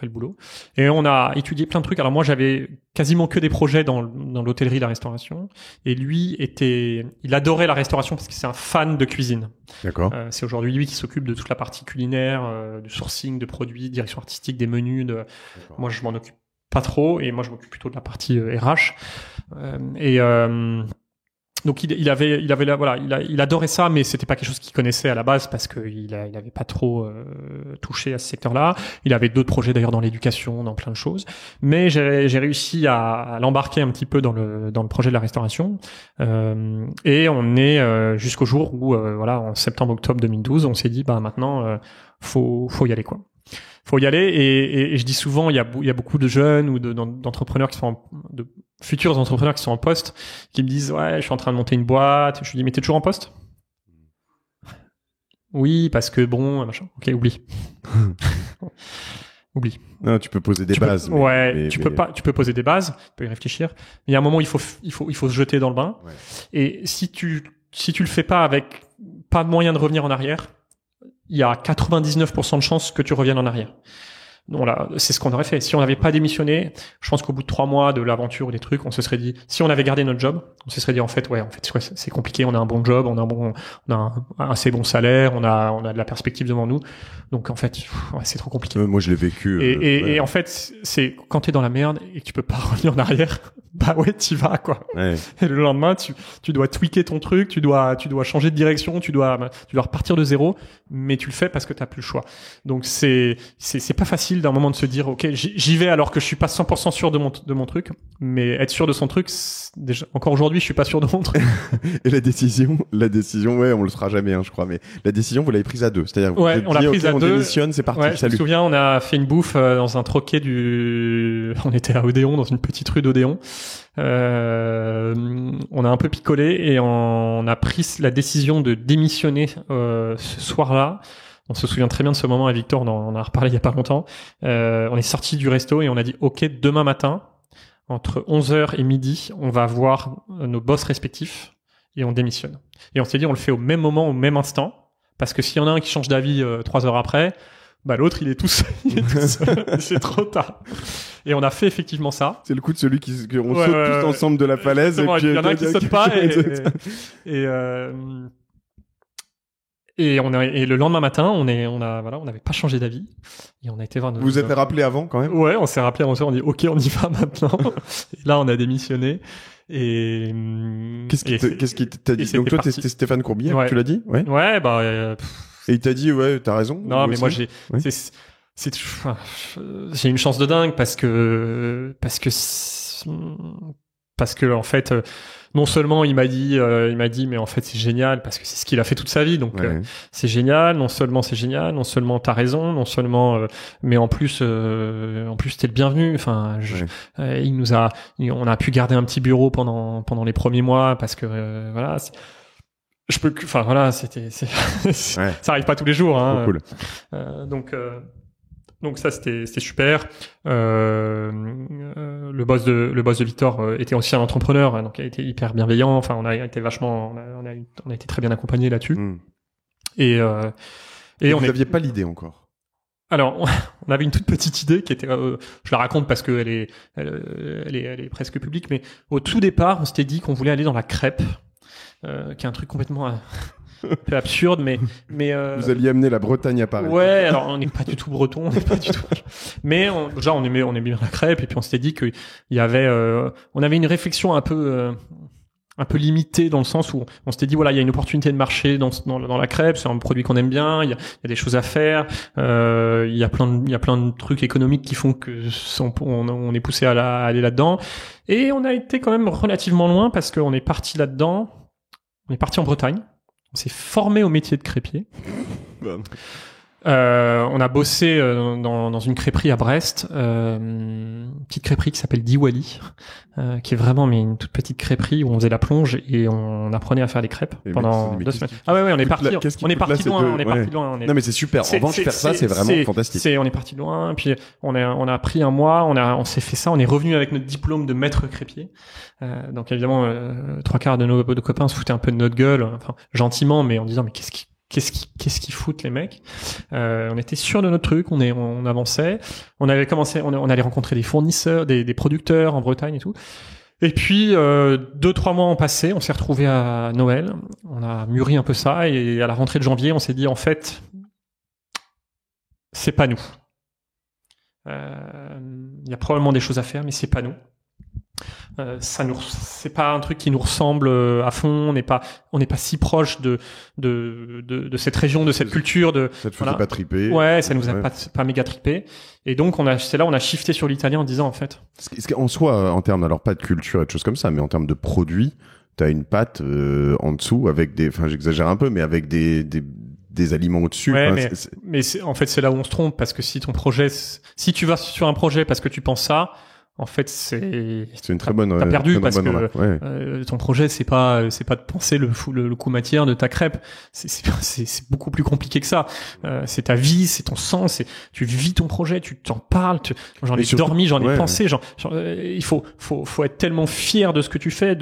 boulot, et on a étudié plein de trucs. Alors moi j'avais quasiment que des projets dans l'hôtellerie, la restauration, et lui il adorait la restauration parce que c'est un fan de cuisine. D'accord. C'est aujourd'hui lui qui s'occupe de toute la partie culinaire, du sourcing de produits, direction artistique des menus. Moi je m'en occupe pas trop, et moi je m'occupe plutôt de la partie RH. Donc il adorait ça, mais c'était pas quelque chose qu'il connaissait à la base parce que il avait pas trop touché à ce secteur-là. Il avait d'autres projets d'ailleurs dans l'éducation, dans plein de choses. Mais j'ai réussi à l'embarquer un petit peu dans le projet de la restauration. Et on est jusqu'au jour où en septembre-octobre 2012, on s'est dit maintenant faut y aller, quoi. Faut y aller, et je dis souvent, il y a beaucoup de jeunes ou d'entrepreneurs qui sont de futurs entrepreneurs qui sont en poste, qui me disent je suis en train de monter une boîte. Je lui dis mais t'es toujours en poste? Oui, parce que bon, machin. Ok, oublie. Oublie. Non, tu peux poser des bases. Tu peux poser des bases, tu peux y réfléchir. Mais il y a un moment où il faut se jeter dans le bain. Ouais. Et si tu le fais pas avec pas de moyen de revenir en arrière, il y a 99% de chances que tu reviennes en arrière. Donc là, c'est ce qu'on aurait fait. Si on n'avait pas démissionné, je pense qu'au bout de 3 mois de l'aventure ou des trucs, on se serait dit, si on avait gardé notre job, on se serait dit en fait c'est compliqué, on a un bon job, on a un assez bon salaire, on a de la perspective devant nous. Donc en fait, c'est trop compliqué. Moi je l'ai vécu. Et en fait, c'est quand t'es dans la merde et que tu peux pas revenir en arrière, t'y vas, quoi. Ouais. Et le lendemain, tu dois tweaker ton truc, tu dois changer de direction, tu dois repartir de zéro, mais tu le fais parce que t'as plus le choix. Donc c'est pas facile d'un moment de se dire ok, j'y vais alors que je suis pas 100% sûr de mon truc, mais être sûr de son truc, déjà encore aujourd'hui je suis pas sûr de mon truc. Et la décision on le sera jamais, je crois, mais la décision vous l'avez prise à deux, c'est-à-dire on l'a prise à deux, on démissionne, c'est parti, salut. Je me souviens, on a fait une bouffe dans un troquet on était à Odéon, dans une petite rue d'Odéon. On a un peu picolé et on a pris la décision de démissionner ce soir-là. On se souvient très bien de ce moment avec Victor, on en a reparlé il y a pas longtemps. On est sorti du resto et on a dit ok, demain matin, entre 11h et midi, on va voir nos boss respectifs et on démissionne. Et on s'est dit on le fait au même moment, au même instant, parce que s'il y en a un qui change d'avis 3 heures après, l'autre il est tout seul, c'est trop tard. Et on a fait effectivement ça. C'est le coup de celui qu'on saute tous ensemble de la falaise. Et puis il y en a un qui saute pas et le lendemain matin, on n'avait pas changé d'avis et on a été voir nos. Vous vous êtes rappelé avant quand même? Ouais, on s'est rappelé avant ça, on dit OK, on y va maintenant. Et là, on a démissionné. Et qu'est-ce qui t'a dit? Donc toi, c'était Stéphane Courbier, tu l'as dit? Ouais. Ouais, et il t'a dit t'as raison. Non, mais moi j'ai une chance de dingue parce que en fait non seulement il m'a dit mais en fait c'est génial parce que c'est ce qu'il a fait toute sa vie, donc c'est génial, non seulement t'as raison, non seulement mais en plus t'es le bienvenu. Enfin on a pu garder un petit bureau pendant les premiers mois parce que je peux enfin voilà, ça arrive pas tous les jours, hein. Cool. Donc ça c'était super. Le boss de Victor était aussi un entrepreneur, hein, donc il a été hyper bienveillant. Enfin, on a été très bien accompagnés là-dessus. Et vous n'aviez pas l'idée encore. Alors, on avait une toute petite idée qui était, je la raconte parce qu'elle est presque publique, mais au tout départ, on s'était dit qu'on voulait aller dans la crêpe, qui est un truc complètement un peu absurde, mais vous alliez amener la Bretagne à Paris. Ouais, alors on n'est pas du tout breton, on n'est pas du tout. Mais déjà on aimait bien la crêpe, et puis on s'était dit qu'il y avait, on avait une réflexion un peu limitée, dans le sens où on s'était dit voilà, il y a une opportunité de marché dans la crêpe, c'est un produit qu'on aime bien, il y a des choses à faire, il y a plein de trucs économiques qui font que on est poussé à aller là-dedans, et on a été quand même relativement loin parce qu'on est parti là-dedans, on est parti en Bretagne, on s'est formé au métier de crêpier. On a bossé dans une crêperie à Brest, une petite crêperie qui s'appelle Diwali, qui est vraiment une toute petite crêperie où on faisait la plonge et on apprenait à faire les crêpes pendant 2 semaines. Ah ouais, on est parti loin. Non mais c'est super. En revanche, faire ça, c'est vraiment fantastique. On est parti loin, puis on a pris un mois, on s'est fait ça, on est revenu avec notre diplôme de maître crêpier. Donc évidemment, 3/4 de nos copains se foutaient un peu de notre gueule, enfin gentiment, mais en disant mais qu'est-ce qu'ils foutent les mecs. On était sûr de notre truc, on avançait, on avait commencé, on allait rencontrer des fournisseurs, des producteurs en Bretagne et tout. Et puis 2-3 mois ont passé, on s'est retrouvés à Noël, on a mûri un peu ça, et à la rentrée de janvier, on s'est dit en fait c'est pas nous. Il y a probablement des choses à faire, mais c'est pas nous. C'est pas un truc qui nous ressemble à fond. On n'est pas si proche de cette région, de cette culture. Ça te faisait pas triper. Ouais, ça nous a pas méga trippé. Et donc on a shifté sur l'italien en disant en fait. En soi, en termes, alors pas de culture et de choses comme ça, mais en termes de produits, t'as une pâte en dessous avec enfin j'exagère un peu, mais avec des aliments au-dessus. Ouais, mais en fait c'est là où on se trompe, parce que si tu vas sur un projet parce que tu penses ça, en fait, c'est une très bonne. T'as perdu, parce que ton projet, c'est pas de penser le coût matière de ta crêpe. C'est beaucoup plus compliqué que ça. C'est ta vie, c'est ton sang, tu vis ton projet, tu t'en parles. J'en ai dormi, j'en ai pensé. Il faut être tellement fier de ce que tu fais,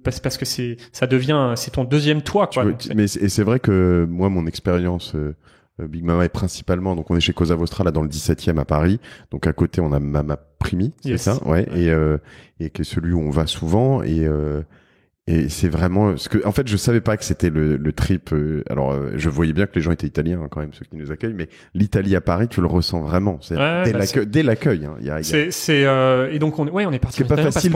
parce que c'est ton deuxième toi, quoi. Mais c'est vrai que moi, mon expérience. Big Mama est principalement, donc on est chez Cosa Vostra là dans le 17e à Paris, donc à côté on a Mama Primi, c'est ça, ouais, et qui est celui où on va souvent, et c'est vraiment ce que, en fait, je savais pas que c'était le trip. Alors, je voyais bien que les gens étaient italiens, hein, quand même, ceux qui nous accueillent, mais l'Italie à Paris, tu le ressens vraiment. Dès l'accueil, hein. Et donc on est parti. C'est pas facile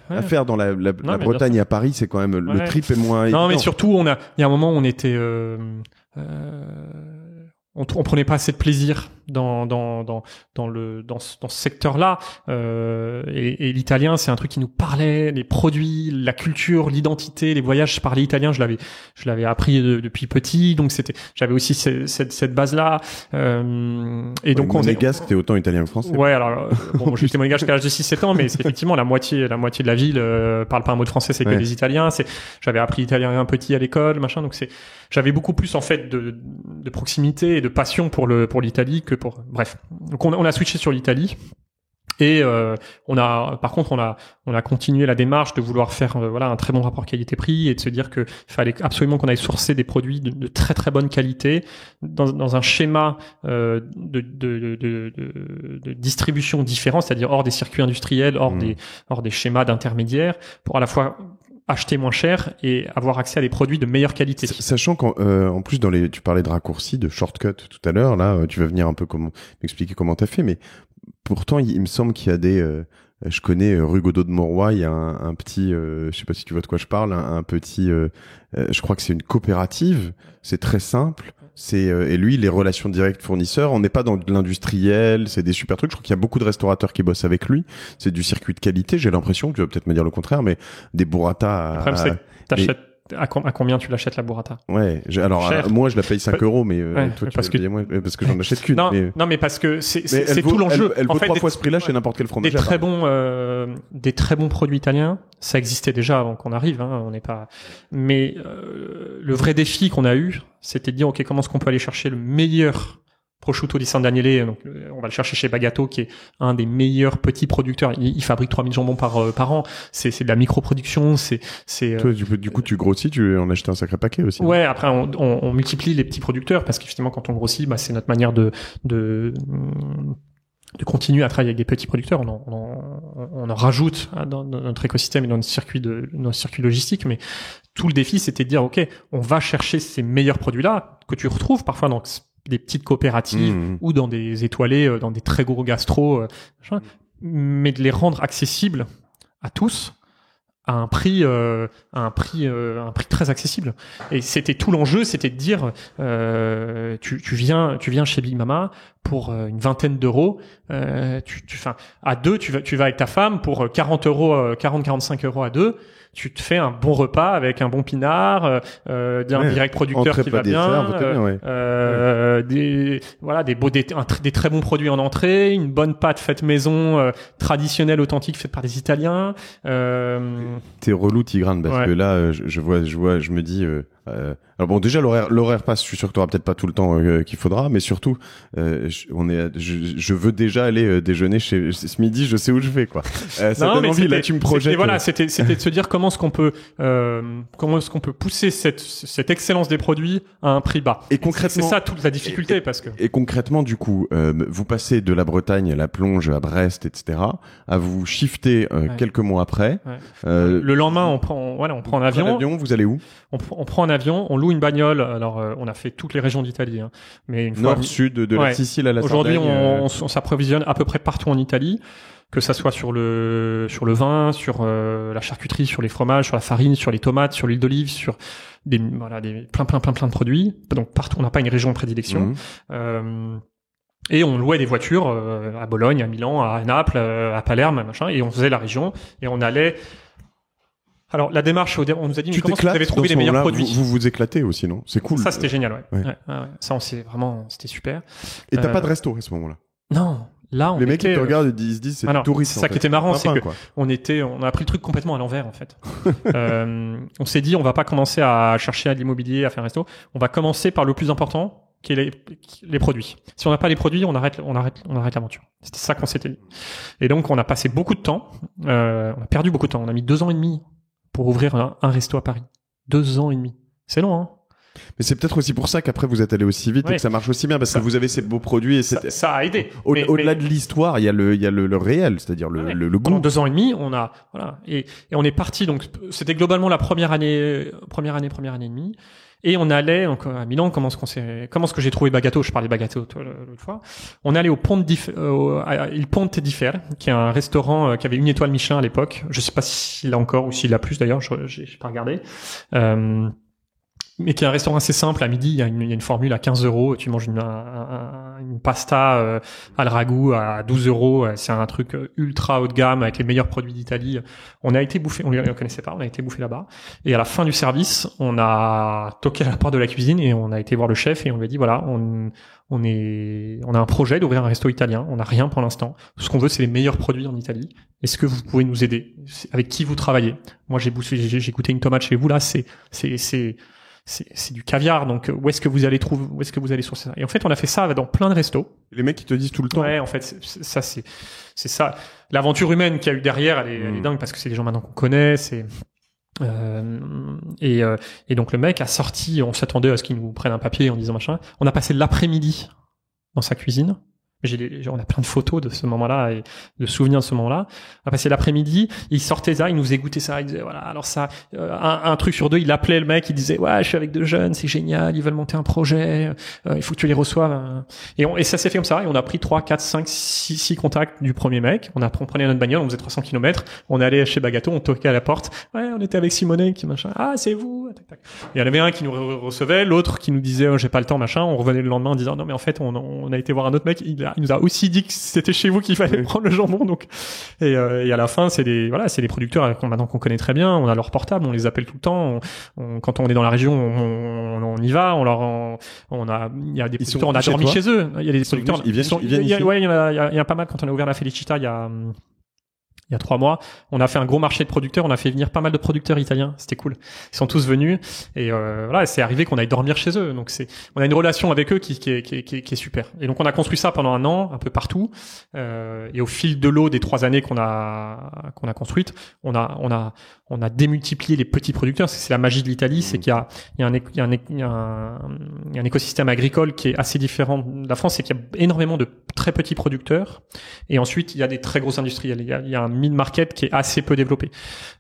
à faire dans la Bretagne à Paris, c'est quand même le trip est moins. Non, mais surtout, il y a un moment où on était. On prenait pas assez de plaisir dans ce secteur-là, et l'italien, c'est un truc qui nous parlait, les produits, la culture, l'identité, les voyages. Je parlais italien, je l'avais appris depuis petit, donc j'avais aussi cette base-là, et donc monégasque, t'es autant italien que français. Ouais, alors j'étais monégasque jusqu'à l'âge de 6-7 ans, mais c'est effectivement la moitié de la ville parle pas un mot de français, c'est que des Italiens. J'avais appris italien un petit à l'école, machin, donc j'avais beaucoup plus en fait de proximité et de passion pour l'Italie que pour. Bref, donc on a switché sur l'Italie, et on a continué la démarche de vouloir faire un très bon rapport qualité-prix, et de se dire que fallait absolument qu'on aille sourcer des produits de très très bonne qualité dans un schéma de distribution différent, c'est-à-dire hors des circuits industriels, hors des schémas d'intermédiaires, pour à la fois acheter moins cher et avoir accès à des produits de meilleure qualité. Sachant qu'en plus tu parlais de raccourcis, de shortcut tout à l'heure, là tu vas venir un peu m'expliquer comment t'as fait, mais pourtant il me semble qu'il y a je connais rue Godot de Mauroy, il y a un petit, je sais pas si tu vois de quoi je parle, un petit, je crois que c'est une coopérative, c'est très simple. Et lui, les relations directes fournisseurs, on n'est pas dans de l'industriel, c'est des super trucs. Je crois qu'il y a beaucoup de restaurateurs qui bossent avec lui. C'est du circuit de qualité, j'ai l'impression, tu vas peut-être me dire le contraire, mais des burrata. Le problème, c'est que À combien tu l'achètes la burrata? Ouais. Moi, je la paye 5 euros, mais toi, tu parce la payes moins, parce que j'en achète qu'une. Non, mais parce que c'est tout l'enjeu. Elle vaut 3 fois ce prix-là chez n'importe quel fromager. Des très bons produits italiens, ça existait déjà avant qu'on arrive. Hein, on n'est pas. Mais le vrai défi qu'on a eu, c'était de dire, ok, comment est-ce qu'on peut aller chercher le meilleur prosciutto di San Daniele, donc on va le chercher chez Bagatto, qui est un des meilleurs petits producteurs. Il fabrique 3000 jambons par an. C'est de la micro-production. Toi, du coup, tu grossis, tu en achètes un sacré paquet aussi. Ouais, après, on multiplie les petits producteurs parce qu'effectivement, quand on grossit, c'est notre manière de continuer à travailler avec des petits producteurs. On en rajoute dans notre écosystème et dans notre circuit logistique, mais tout le défi, c'était de dire, OK, on va chercher ces meilleurs produits-là que tu retrouves parfois dans des petites coopératives ou dans des étoilés, dans des très gros gastro, mais de les rendre accessibles à tous à un prix très accessible. Et c'était tout l'enjeu, c'était de dire tu viens chez Big Mama pour une vingtaine d'euros, à deux tu vas avec ta femme pour 45 euros à deux. Tu te fais un bon repas avec un bon pinard, d'un direct producteur qui va bien, des très bons produits en entrée, une bonne pâte faite maison, traditionnelle, authentique, faite par des Italiens. T'es relou, Tigrane, parce que là, je me dis. Alors bon, déjà l'horaire passe. Je suis sûr que t'auras peut-être pas tout le temps qu'il faudra, mais surtout, je veux déjà aller déjeuner ce midi. Je sais où je vais, quoi. Ça donne envie. Là, tu me projettes. Voilà, c'était de se dire comment est-ce qu'on peut pousser cette excellence des produits à un prix bas. Et concrètement, c'est ça toute la difficulté, parce que. Et concrètement, du coup, vous passez de la Bretagne à la Plonge, à Brest, etc., à vous shifter quelques mois après. Le lendemain, on prend un avion. Vous allez où? On prend un avion, on loue une bagnole. Alors, on a fait toutes les régions d'Italie, hein. Mais une fois nord, sud, de la Sicile à la Sardaigne. Aujourd'hui, on s'approvisionne à peu près partout en Italie, que ça soit sur le vin, sur la charcuterie, sur les fromages, sur la farine, sur les tomates, sur l'huile d'olive, sur plein de produits. Donc partout, on n'a pas une région de prédilection. Et on louait des voitures à Bologne, à Milan, à Naples, à Palerme, machin, et on faisait la région et on allait. Alors la démarche, on nous a dit, mais comment est-ce que vous avez trouvé les meilleurs produits? Vous éclatez aussi, non? C'est cool. Ça, c'était génial, ouais. Ça, c'était super. Et t'as pas de resto à ce moment-là? Non. Là, les mecs qui te regardent, ils se disent c'est touriste. C'est ça qui était marrant, c'est que on a pris le truc complètement à l'envers, en fait. On s'est dit, on va pas commencer à chercher à de l'immobilier, à faire un resto. On va commencer par le plus important, qui est les produits. Si on n'a pas les produits, on arrête l'aventure. C'était ça qu'on s'était dit. Et donc, on a passé beaucoup de temps. On a perdu beaucoup de temps. On a mis 2 ans et demi pour ouvrir un resto à Paris. 2 ans et demi. C'est long, hein? Mais c'est peut-être aussi pour ça qu'après vous êtes allé aussi vite et que ça marche aussi bien, parce que vous avez ces beaux produits et ça a aidé. Au-delà de l'histoire, il y a le réel, c'est-à-dire le goût. Pendant 2 ans et demi, et on est parti, donc c'était globalement la première année et demie. Et on allait donc à Milan. Comment est-ce que j'ai trouvé Bagatto? Je parlais Bagatto l'autre fois. On allait au Il Ponte di Fer, qui est un restaurant qui avait 1 étoile Michelin à l'époque. Je sais pas s'il l'a encore ou s'il l'a plus d'ailleurs. J'ai pas regardé. Mais qui est un restaurant assez simple. À midi, il y a une formule à 15 euros. Tu manges une pasta à le ragoût à 12 euros. C'est un truc ultra haut de gamme avec les meilleurs produits d'Italie. On a été bouffé, on ne connaissait pas, on a été bouffé là-bas. Et à la fin du service, on a toqué à la porte de la cuisine et on a été voir le chef et on lui a dit, voilà, on a un projet d'ouvrir un resto italien. On n'a rien pour l'instant. Tout ce qu'on veut, c'est les meilleurs produits en Italie. Est-ce que vous pouvez nous aider? Avec qui vous travaillez? Moi, j'ai goûté une tomate chez vous, là, c'est du caviar, donc où est-ce que vous allez sourcer ça? Et en fait, on a fait ça dans plein de restos. Les mecs qui te disent tout le temps. Ouais, en fait, c'est ça. L'aventure humaine qu'il y a eu derrière, elle est dingue, parce que c'est des gens maintenant qu'on connaît, et donc le mec a sorti, on s'attendait à ce qu'il nous prenne un papier en disant machin. On a passé l'après-midi dans sa cuisine. On a plein de photos de ce moment-là et de souvenirs de ce moment-là. On a passé l'après-midi, il sortait ça, il nous faisait goûter ça, il disait voilà, alors ça, un truc sur 2, il appelait le mec, il disait ouais, je suis avec 2 jeunes, c'est génial, ils veulent monter un projet, il faut que tu les reçoives. Et ça s'est fait comme ça, et on a pris 3, 4, 5, 6 contacts du premier mec. On prenait notre bagnole, on faisait 300 km, on allait chez Bagatto, on toquait à la porte, ouais, on était avec Simone, qui machin, ah, c'est vous, tac, tac. Il y en avait un qui nous recevait, l'autre qui nous disait j'ai pas le temps, machin. On revenait le lendemain en disant non mais en fait on a été voir un autre mec, il il nous a aussi dit que c'était chez vous qu'il fallait prendre le jambon. Donc, et à la fin, c'est des producteurs maintenant qu'on connaît très bien. On a leur portable, on les appelle tout le temps. Quand on est dans la région, on y va. Il y a des producteurs, on a dormi chez eux. Il y a des producteurs, ils viennent ici. Ouais, il y a pas mal. Quand on a ouvert la Felicita, il y a 3 mois, on a fait un gros marché de producteurs, on a fait venir pas mal de producteurs italiens, c'était cool. Ils sont tous venus et voilà, c'est arrivé qu'on aille dormir chez eux. Donc on a une relation avec eux qui est super. Et donc on a construit ça pendant 1 an, un peu partout. Et au fil de l'eau des 3 années qu'on a construites, on a démultiplié les petits producteurs. C'est la magie de l'Italie, c'est qu'il y a un écosystème agricole qui est assez différent de la France, c'est qu'il y a énormément de très petits producteurs et ensuite il y a des très gros industriels. Il y a un mid-market qui est assez peu développé.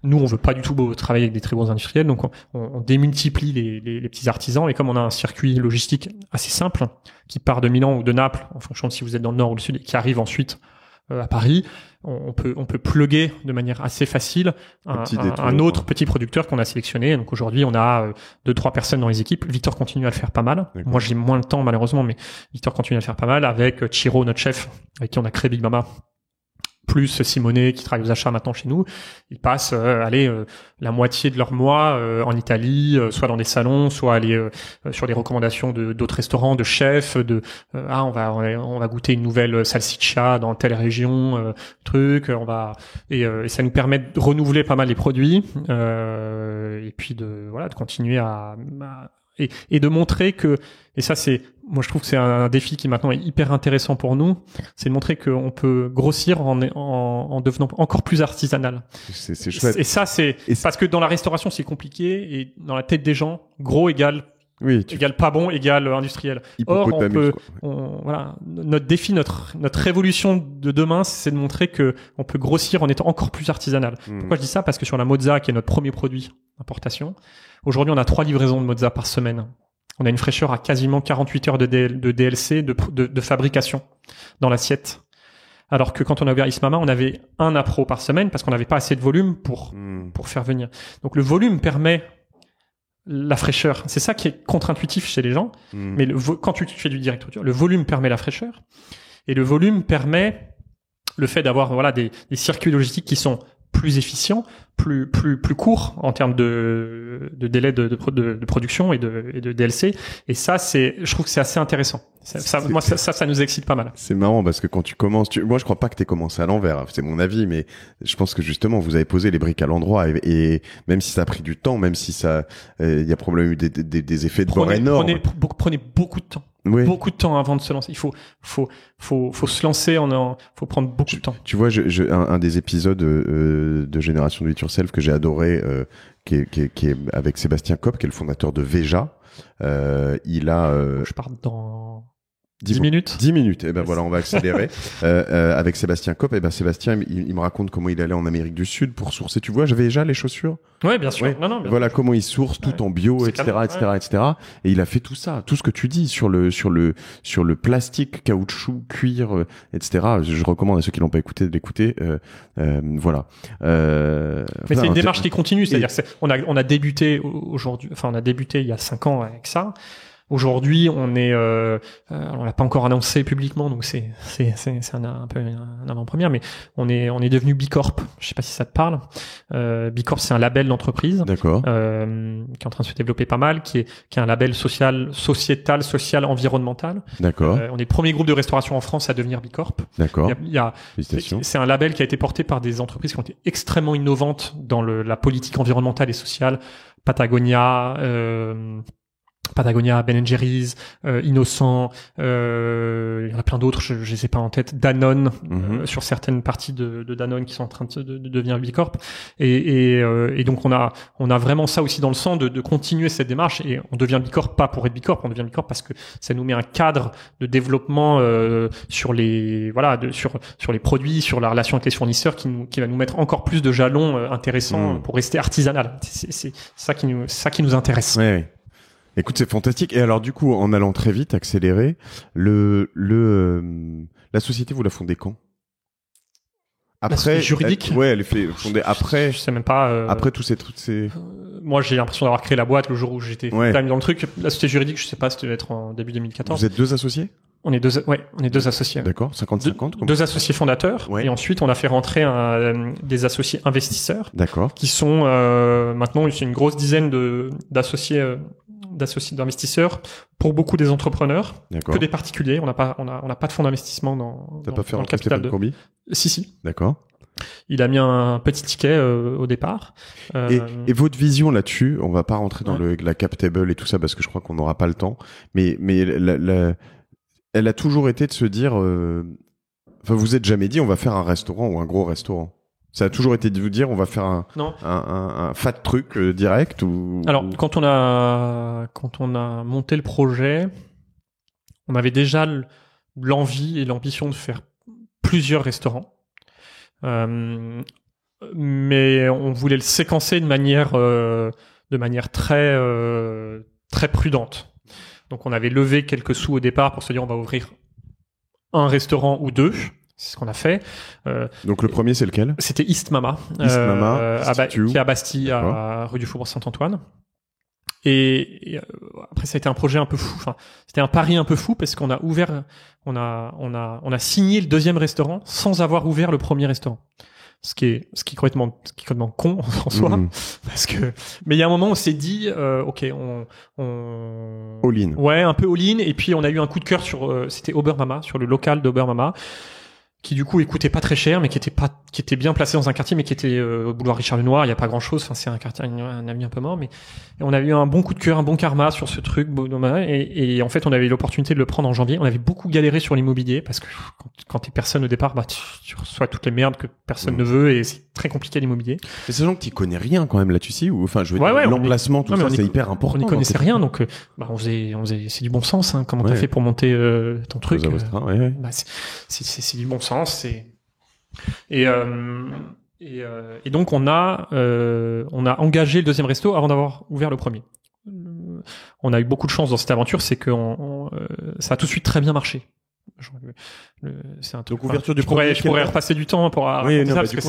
Nous, on veut pas du tout travailler avec des très gros industriels, donc on démultiplie les petits artisans, et comme on a un circuit logistique assez simple qui part de Milan ou de Naples, en fonction de si vous êtes dans le nord ou le sud, et qui arrive ensuite à Paris, on peut plugger de manière assez facile un autre petit producteur qu'on a sélectionné. Donc aujourd'hui, on a 2-3 personnes dans les équipes. Victor continue à le faire pas mal. D'accord. Moi, j'ai moins le temps malheureusement, mais Victor continue à le faire pas mal avec Chiro, notre chef, avec qui on a créé Big Mama, plus Simone qui travaille aux achats maintenant chez nous. Ils passent la moitié de leur mois en Italie, soit dans des salons, soit aller sur les recommandations d'autres restaurants, de chefs, on va goûter une nouvelle salsiccia dans telle région, et ça nous permet de renouveler pas mal les produits et puis de continuer et de montrer que, et ça moi je trouve que c'est un défi qui maintenant est hyper intéressant pour nous, c'est de montrer qu'on peut grossir en devenant encore plus artisanal. C'est chouette. Et ça parce que dans la restauration c'est compliqué, et dans la tête des gens, gros égale pas bon égale industriel. Or notre défi, notre révolution de demain, c'est de montrer que on peut grossir en étant encore plus artisanal. Pourquoi je dis ça? Parce que sur la mozza, qui est notre premier produit d'importation, aujourd'hui on a 3 livraisons de mozza par semaine. On a une fraîcheur à quasiment 48 heures de DLC de fabrication dans l'assiette. Alors que quand on a ouvert Ismama, on avait 1 appro par semaine parce qu'on n'avait pas assez de volume pour faire venir. Donc le volume permet la fraîcheur. C'est ça qui est contre-intuitif chez les gens. Mais quand tu fais du direct couture, le volume permet la fraîcheur. Et le volume permet le fait d'avoir des circuits logistiques qui sont plus efficients, plus courts en termes de délai de production et de DLC. Et ça, je trouve que c'est assez intéressant. Ça nous excite pas mal. C'est marrant parce que quand tu commences, moi je crois pas que t'aies commencé à l'envers, c'est mon avis, mais je pense que justement vous avez posé les briques à l'endroit, et même si ça a pris du temps, même si il y a probablement eu des effets de bord énormes. Prenez beaucoup de temps. Oui. Beaucoup de temps avant de se lancer. Il faut se lancer faut prendre beaucoup de temps. Tu vois, un des épisodes de Génération Do It Yourself que j'ai adoré, qui est avec Sébastien Kopp, qui est le fondateur de Veja. Je pars dans 10 minutes. 10 minutes. Et ben voilà, on va accélérer. Avec Sébastien Kopp, Sébastien, il me raconte comment il allait en Amérique du Sud pour sourcer. Tu vois, j'avais déjà les chaussures. Ouais, bien sûr. Ouais. Non, voilà comment il source tout en bio, etc. Et il a fait tout ça, tout ce que tu dis sur le plastique, caoutchouc, cuir, etc. Je recommande à ceux qui l'ont pas écouté de l'écouter. Voilà. Mais c'est une démarche qui continue. C'est-à-dire, on a débuté aujourd'hui. Enfin, on a débuté il y a 5 ans avec ça. Aujourd'hui, on l'a pas encore annoncé publiquement, donc c'est un peu un avant-première, mais on est devenu B Corp. Je sais pas si ça te parle. B Corp, c'est un label d'entreprise. D'accord. Qui est en train de se développer pas mal, qui est un label sociétal, environnemental. D'accord. On est le premier groupe de restauration en France à devenir B Corp. D'accord. C'est un label qui a été porté par des entreprises qui ont été extrêmement innovantes dans la politique environnementale et sociale. Patagonia, Ben & Jerry's, Innocent, il y en a plein d'autres, je les ai pas en tête, Danone, sur certaines parties de Danone qui sont en train de devenir B Corp, et donc on a vraiment ça aussi dans le sang de continuer cette démarche, et on devient B Corp pas pour être B Corp, on devient B Corp parce que ça nous met un cadre de développement sur les produits, sur la relation avec les fournisseurs qui va nous mettre encore plus de jalons intéressants pour rester artisanal. C'est ça qui nous intéresse. Ouais. Écoute, c'est fantastique. Et alors, du coup, en allant très vite, accéléré, la société, vous la fondez quand? Après, juridique. Elle est fondée après. Je sais même pas. Après tous ces trucs, moi, j'ai l'impression d'avoir créé la boîte le jour où j'étais full-time dans le truc. La société juridique, je sais pas, ça devait être en début 2014. Vous êtes 2 associés? On est deux associés. D'accord, 50-50. Deux associés fondateurs. Ouais. Et ensuite, on a fait rentrer des associés investisseurs. D'accord. Qui sont maintenant c'est une grosse dizaine d'associés d'investisseurs pour beaucoup des entrepreneurs, D'accord. que des particuliers. On n'a pas de fonds d'investissement dans le capital de Combi. Si. D'accord. Il a mis un petit ticket au départ. Et votre vision là-dessus, on va pas rentrer dans la cap table et tout ça parce que je crois qu'on n'aura pas le temps. Mais elle a toujours été de se dire, enfin vous êtes jamais dit on va faire un restaurant ou un gros restaurant. Ça a toujours été de vous dire on va faire un fat truc direct ou. Alors quand on a monté le projet, on avait déjà l'envie et l'ambition de faire plusieurs restaurants. Mais on voulait le séquencer de manière très prudente. Donc on avait levé quelques sous au départ pour se dire on va ouvrir un restaurant ou deux. C'est ce qu'on a fait. Donc le premier c'est lequel? C'était East Mama, qui est à Bastille, à rue du Faubourg Saint-Antoine. Et après ça a été un projet un peu fou. Enfin, c'était un pari un peu fou parce qu'on a ouvert, on a signé le deuxième restaurant sans avoir ouvert le premier restaurant. Ce qui est complètement con en soi, parce que, mais il y a un moment où on s'est dit, ok, on all in. Ouais, un peu all in, et puis on a eu un coup de cœur c'était Auber Mama, sur le local d'Auber Mama, qui du coup coûtait pas très cher, mais qui était bien placé dans un quartier, mais qui était au boulevard Richard Lenoir. Il y a pas grand chose. Enfin, c'est un quartier, un ami un peu mort, mais on a eu un bon coup de cœur, un bon karma sur ce truc. Et en fait, on avait l'opportunité de le prendre en janvier. On avait beaucoup galéré sur l'immobilier parce que quand t'es personne au départ, bah tu reçois toutes les merdes que personne ne veut et c'est très compliqué l'immobilier. Mais sachant que t'y connais rien quand même là-dessus, ou enfin, je veux dire, l'emplacement, tout ça, c'est hyper important. On n'y connaissait rien, donc on faisait, c'est du bon sens. Hein, comment t'as fait pour monter ton truc? Bah, c'est du bon sens. Et donc on a engagé le deuxième resto avant d'avoir ouvert le premier. On a eu beaucoup de chance dans cette aventure, c'est que ça a tout de suite très bien marché. C'est un truc. Donc ouverture du premier. Je pourrais repasser du temps pour raconter ça parce que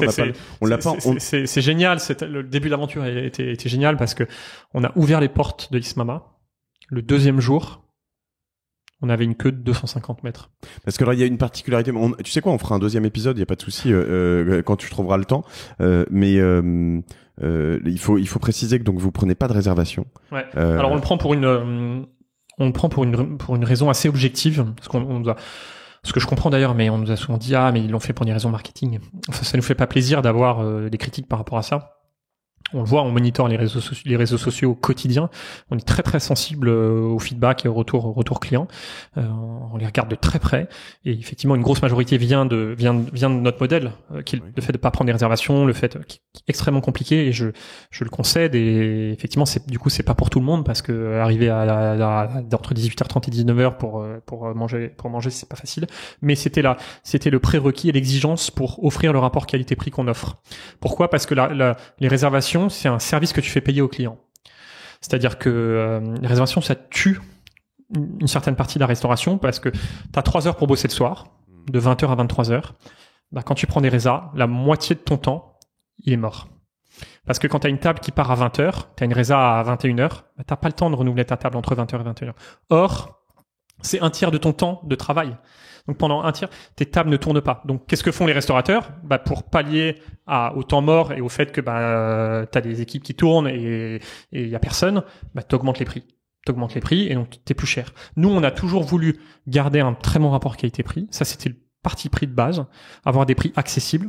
c'est génial. Le début de l'aventure était génial parce que on a ouvert les portes de East Mama le deuxième jour. On avait une queue de 250 mètres. Parce que là, il y a une particularité. Tu sais quoi, on fera un deuxième épisode, il y a pas de souci quand tu trouveras le temps. Mais il faut préciser que donc vous prenez pas de réservation. Ouais. Alors on le prend pour une raison assez objective, parce ce que je comprends d'ailleurs, mais on nous a souvent dit mais ils l'ont fait pour des raisons marketing. Enfin, ça nous fait pas plaisir d'avoir des critiques par rapport à ça. On le voit, on monitore les réseaux sociaux au quotidien. On est très très sensible au feedback et au retour client. On les regarde de très près. Et effectivement, une grosse majorité vient de notre modèle, qui est le fait de pas prendre des réservations, le fait qui est extrêmement compliqué. Et je le concède. Et effectivement, c'est pas pour tout le monde parce que arriver entre 18h30 et 19h pour manger, c'est pas facile. Mais c'était le prérequis et l'exigence pour offrir le rapport qualité-prix qu'on offre. Pourquoi? Parce que les réservations, c'est un service que tu fais payer au client. C'est-à-dire que les réservations, ça tue une certaine partie de la restauration parce que tu as 3 heures pour bosser le soir, de 20h à 23h. Bah, quand tu prends des résas, la moitié de ton temps, il est mort. Parce que quand tu as une table qui part à 20h, tu as une résa à 21h, bah, tu n'as pas le temps de renouveler ta table entre 20h et 21h. Or, c'est un tiers de ton temps de travail. Donc pendant un tiers, tes tables ne tournent pas. Donc qu'est-ce que font les restaurateurs? Bah pour pallier au temps mort et au fait que t'as des équipes qui tournent et il y a personne, bah t'augmentes les prix. Et donc t'es plus cher. Nous, on a toujours voulu garder un très bon rapport qualité-prix. Ça, c'était le parti pris de base, avoir des prix accessibles.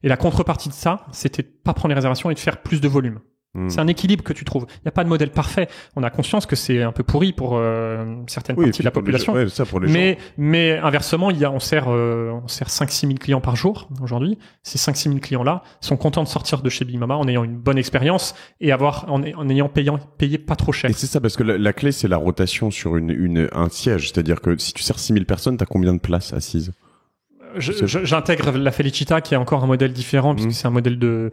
Et la contrepartie de ça, c'était de pas prendre les réservations et de faire plus de volume. C'est un équilibre que tu trouves. Il n'y a pas de modèle parfait. On a conscience que c'est un peu pourri pour certaines parties de la population. Mais inversement, on sert 5-6 000 clients par jour aujourd'hui. Ces 5-6 000 clients-là sont contents de sortir de chez Big Mama en ayant une bonne expérience et en ayant payé pas trop cher. Et c'est ça, parce que la clé, c'est la rotation sur un siège. C'est-à-dire que si tu sers 6 000 personnes, t'as combien de places assises? J'intègre la Felicita qui est encore un modèle différent puisque c'est un modèle de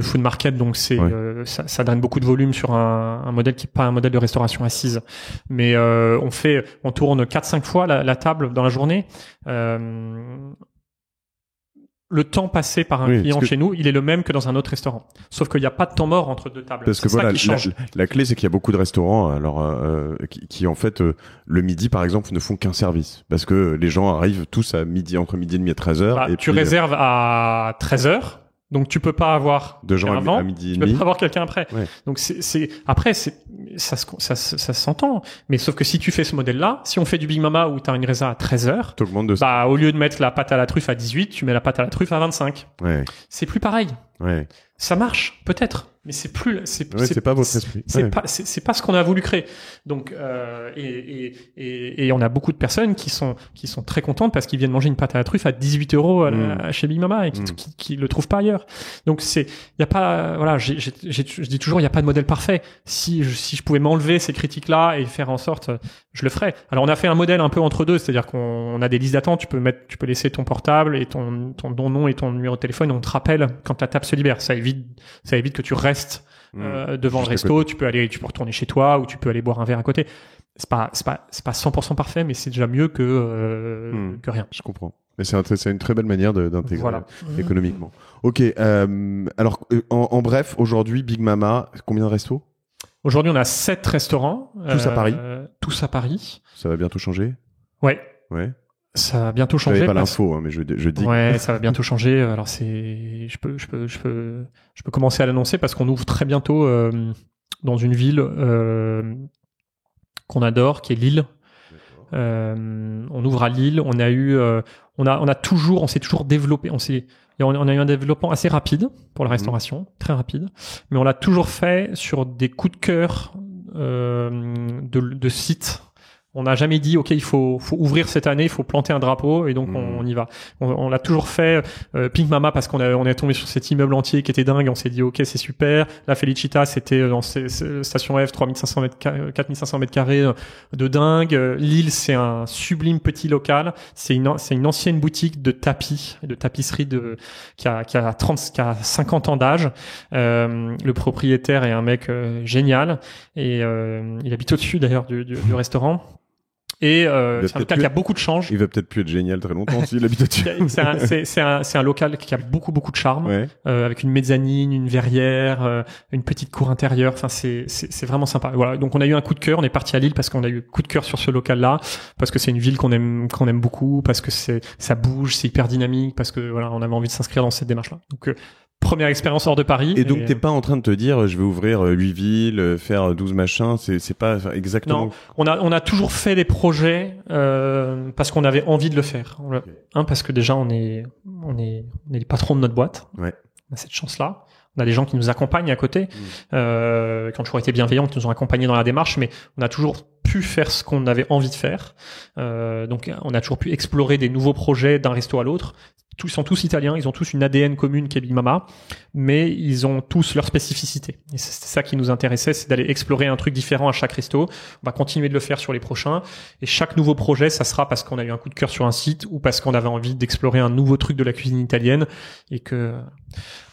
food market, donc ça draine beaucoup de volume sur un modèle qui est pas un modèle de restauration assise. Mais on tourne 4-5 fois la table dans la journée. le temps passé par un client chez nous, il est le même que dans un autre restaurant. Sauf qu'il n'y a pas de temps mort entre deux tables. Parce que c'est voilà, ça qui change. La clé, c'est qu'il y a beaucoup de restaurants, alors qui en fait le midi, par exemple, ne font qu'un service, parce que les gens arrivent tous à midi, entre midi et demi à 13h. Bah, et tu réserves à 13h. Donc tu peux pas avoir de gens avant, à midi et tu demi. peux pas avoir quelqu'un après. Ouais. Donc après ça s'entend, mais sauf que si tu fais ce modèle-là, si on fait du Big Mama où tu as une résa à 13h, T'augmentes de bah au lieu de mettre la pâte à la truffe à 18, tu mets la pâte à la truffe à 25. Ouais. C'est plus pareil. Ouais. Ça marche peut-être, mais c'est plus c'est pas votre esprit. C'est pas ce qu'on a voulu créer. Donc et on a beaucoup de personnes qui sont très contentes parce qu'ils viennent manger une pâte à la truffe à 18 € chez Big Mama et qui le trouvent pas ailleurs. Donc il y a pas, voilà, je dis toujours, il y a pas de modèle parfait. Si je pouvais m'enlever ces critiques là et faire en sorte, je le ferais. Alors on a fait un modèle un peu entre deux, c'est-à-dire qu'on a des listes d'attente, tu peux laisser ton portable et ton nom et ton numéro de téléphone et on te rappelle quand ta table se libère. Ça évite que tu restes devant le resto, tu peux retourner chez toi ou tu peux aller boire un verre à côté. C'est pas 100% parfait, mais c'est déjà mieux que rien. Je comprends. Mais c'est une très belle manière d'intégrer économiquement. Ok. Alors en bref, aujourd'hui Big Mama, combien de restos? Aujourd'hui, on a 7 restaurants. Tous à Paris. Tous à Paris. Ça va bientôt changer. Ouais. Ça va bientôt changer. J'avais pas l'info, mais je dis. Ouais, ça va bientôt changer. Alors je peux commencer à l'annoncer parce qu'on ouvre très bientôt dans une ville qu'on adore, qui est Lille. On ouvre à Lille. On s'est toujours développé. On a eu un développement assez rapide pour la restauration, très rapide, mais on l'a toujours fait sur des coups de cœur de sites. On n'a jamais dit, OK, il faut ouvrir cette année, il faut planter un drapeau, et donc on y va. On l'a toujours fait. Pink Mama, parce qu'on est tombé sur cet immeuble entier qui était dingue, on s'est dit, OK, c'est super. La Felicita, c'était dans Station F, 4500 mètres carrés de dingue. Lille, c'est un sublime petit local. C'est une ancienne boutique de tapis, de tapisserie qui a 50 ans d'âge. Le propriétaire est un mec génial, et il habite au-dessus d'ailleurs du restaurant. Et c'est un local qui a beaucoup de change. Il va peut-être plus être génial très longtemps s'il habite au-dessus. C'est un local qui a beaucoup de charme, avec une mezzanine, une verrière, une petite cour intérieure. Enfin, c'est vraiment sympa. Voilà. Donc on a eu un coup de cœur. On est parti à Lille parce qu'on a eu coup de cœur sur ce local-là, parce que c'est une ville qu'on aime beaucoup, parce que ça bouge, c'est hyper dynamique, parce que voilà, on avait envie de s'inscrire dans cette démarche-là. Donc première expérience hors de Paris. Et donc, t'es pas en train de te dire, je vais ouvrir 8 villes, faire 12 machins, c'est pas exactement... Non, on a toujours fait des projets, parce qu'on avait envie de le faire. Parce que déjà, on est les patrons de notre boîte. Ouais. On a cette chance-là. On a des gens qui nous accompagnent à côté, qui ont toujours été bienveillants, qui nous ont accompagnés dans la démarche, mais on a toujours pu faire ce qu'on avait envie de faire. Donc, on a toujours pu explorer des nouveaux projets d'un resto à l'autre. Ils sont tous italiens, ils ont tous une ADN commune qui est Big Mama, mais ils ont tous leur spécificité. Et c'est ça qui nous intéressait, c'est d'aller explorer un truc différent à chaque resto. On va continuer de le faire sur les prochains. Et chaque nouveau projet, ça sera parce qu'on a eu un coup de cœur sur un site ou parce qu'on avait envie d'explorer un nouveau truc de la cuisine italienne.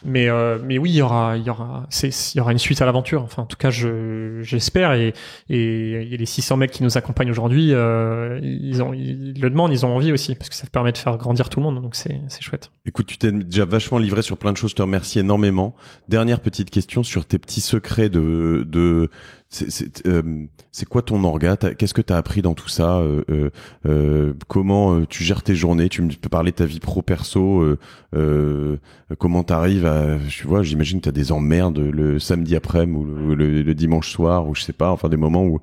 Mais oui, il y aura une suite à l'aventure. Enfin, en tout cas, j'espère. Et les 600 mecs qui nous accompagnent aujourd'hui, ils le demandent, ils ont envie aussi, parce que ça permet de faire grandir tout le monde. Donc c'est chouette. Écoute, tu t'es déjà vachement livré sur plein de choses. Je te remercie énormément. Dernière petite question sur tes petits secrets c'est quoi ton orga? Qu'est-ce que t'as appris dans tout ça? Comment tu gères tes journées? Tu peux parler de ta vie pro perso. Comment t'arrives à, j'imagine que t'as des emmerdes le samedi après-midi ou le dimanche soir, ou je sais pas, enfin des moments où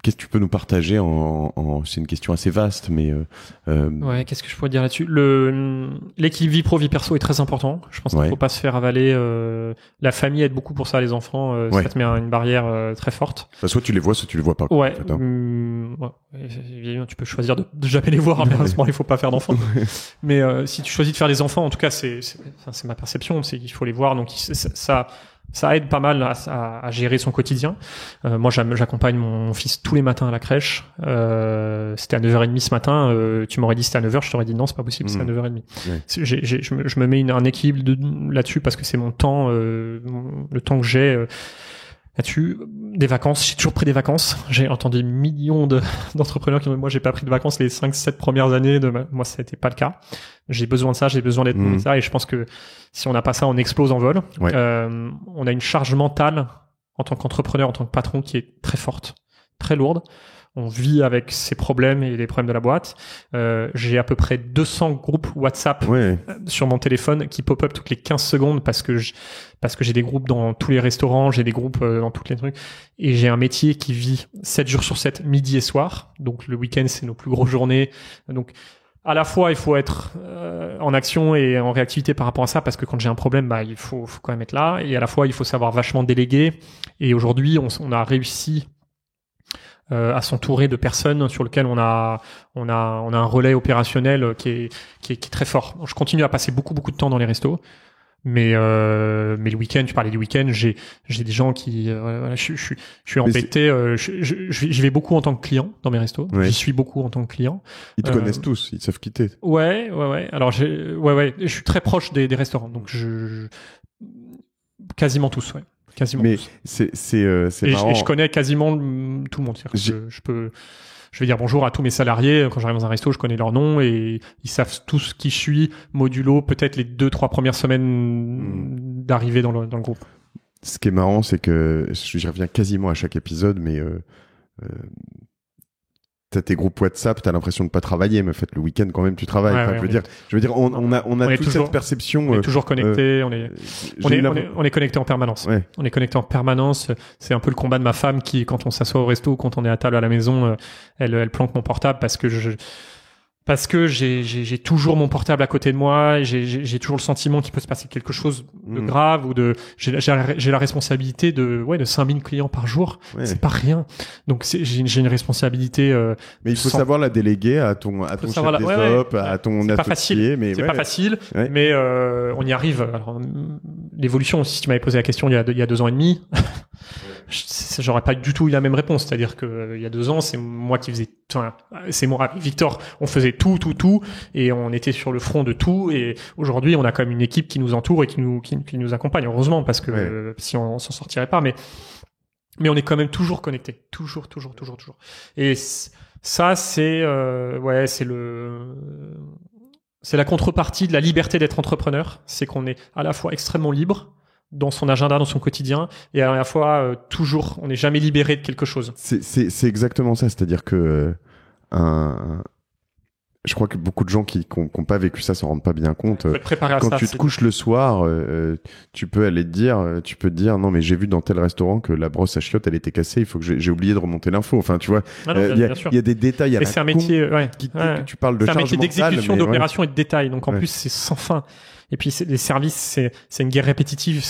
qu'est-ce que tu peux nous partager c'est une question assez vaste, mais ouais, qu'est-ce que je pourrais dire là-dessus? L'équilibre vie pro vie perso est très important. Je pense qu'il faut pas se faire avaler. La famille aide beaucoup pour ça, les enfants. Ça te met une barrière très forte. Enfin, soit tu les vois, soit tu les vois pas. Ouais. Évidemment, tu peux choisir de jamais les voir. Mais à ce moment, il faut pas faire d'enfants. Mais si tu choisis de faire des enfants, en tout cas, c'est ma perception, c'est qu'il faut les voir. Donc ça aide pas mal à gérer son quotidien. Moi, j'accompagne mon fils tous les matins à la crèche. C'était à 9h30 ce matin. Tu m'aurais dit c'était à 9h, je t'aurais dit non, c'est pas possible, c'est à 9h30. Ouais. Je me mets un équilibre là-dessus parce que c'est mon temps, le temps que j'ai. là-dessus. Des vacances, j'ai toujours pris des vacances. J'ai entendu millions d'entrepreneurs qui m'ont dit, moi, j'ai pas pris de vacances les 5-7 premières années. Moi, ça n'était pas le cas. J'ai besoin de ça, j'ai besoin d'être comme ça. Et je pense que si on n'a pas ça, on explose en vol. Ouais. On a une charge mentale en tant qu'entrepreneur, en tant que patron qui est très forte, très lourde. On vit avec ces problèmes et les problèmes de la boîte. J'ai à peu près 200 groupes WhatsApp sur mon téléphone qui pop-up toutes les 15 secondes parce que j'ai des groupes dans tous les restaurants, j'ai des groupes dans tous les trucs. Et j'ai un métier qui vit 7 jours sur 7, midi et soir. Donc le week-end, c'est nos plus grosses journées. Donc à la fois, il faut être en action et en réactivité par rapport à ça, parce que quand j'ai un problème, il faut quand même être là. Et à la fois, il faut savoir vachement déléguer. Et aujourd'hui, on a réussi à s'entourer de personnes sur lesquelles on a un relais opérationnel qui est très fort. Je continue à passer beaucoup de temps dans les restos, mais le week-end, tu parlais du week-end, j'ai des gens qui je suis embêté. J'y vais beaucoup en tant que client dans mes restos. J'y suis beaucoup en tant que client. Ils te connaissent tous, ils savent quitter. Ouais. Alors je suis très proche des restaurants, donc quasiment tous, ouais. Quasiment mais tous. C'est marrant. Et je connais quasiment tout le monde. Je vais dire bonjour à tous mes salariés. Quand j'arrive dans un resto, je connais leur nom et ils savent tous qui je suis, modulo peut-être les 2-3 premières semaines d'arrivée dans le groupe. Ce qui est marrant, c'est que je reviens quasiment à chaque épisode, mais t'as tes groupes WhatsApp, t'as l'impression de pas travailler, mais en fait le week-end quand même tu travailles. Je veux dire, on a toute cette perception. On est toujours connecté, on est connecté en permanence. Ouais. On est connecté en permanence. C'est un peu le combat de ma femme qui, quand on s'assoit au resto, quand on est à table à la maison, elle planque mon portable parce que j'ai toujours mon portable à côté de moi, et j'ai toujours le sentiment qu'il peut se passer quelque chose de grave ou j'ai la responsabilité de 5000 clients par jour. Ouais. C'est pas rien. Donc j'ai une responsabilité mais il faut savoir la déléguer à ton chef des ops, à ton associé, mais c'est pas facile, mais on y arrive. Alors, l'évolution, si tu m'avais posé la question il y a 2 ans et demi, j'aurais pas du tout eu la même réponse. C'est-à-dire que il y a 2 ans, c'est moi qui faisais, c'est moi, Victor, on faisait tout, et on était sur le front de tout. Et aujourd'hui, on a quand même une équipe qui nous entoure et qui nous accompagne. Heureusement, parce que si on s'en sortirait pas, mais on est quand même toujours connecté, toujours. Et ça, c'est la contrepartie de la liberté d'être entrepreneur. C'est qu'on est à la fois extrêmement libre dans son agenda, dans son quotidien, et à la fois toujours, on n'est jamais libéré de quelque chose. C'est exactement ça, c'est-à-dire que je crois que beaucoup de gens qui n'ont pas vécu ça s'en rendent pas bien compte. Quand tu te couches le soir, tu peux te dire non mais j'ai vu dans tel restaurant que la brosse à chiottes elle était cassée, il faut que j'ai oublié de remonter l'info. Enfin tu vois, il y a des détails. C'est un métier, tu parles de charge mentale. C'est un métier d'exécution, d'opération et de détails. Donc en plus c'est sans fin. Et puis les services, c'est une guerre répétitive.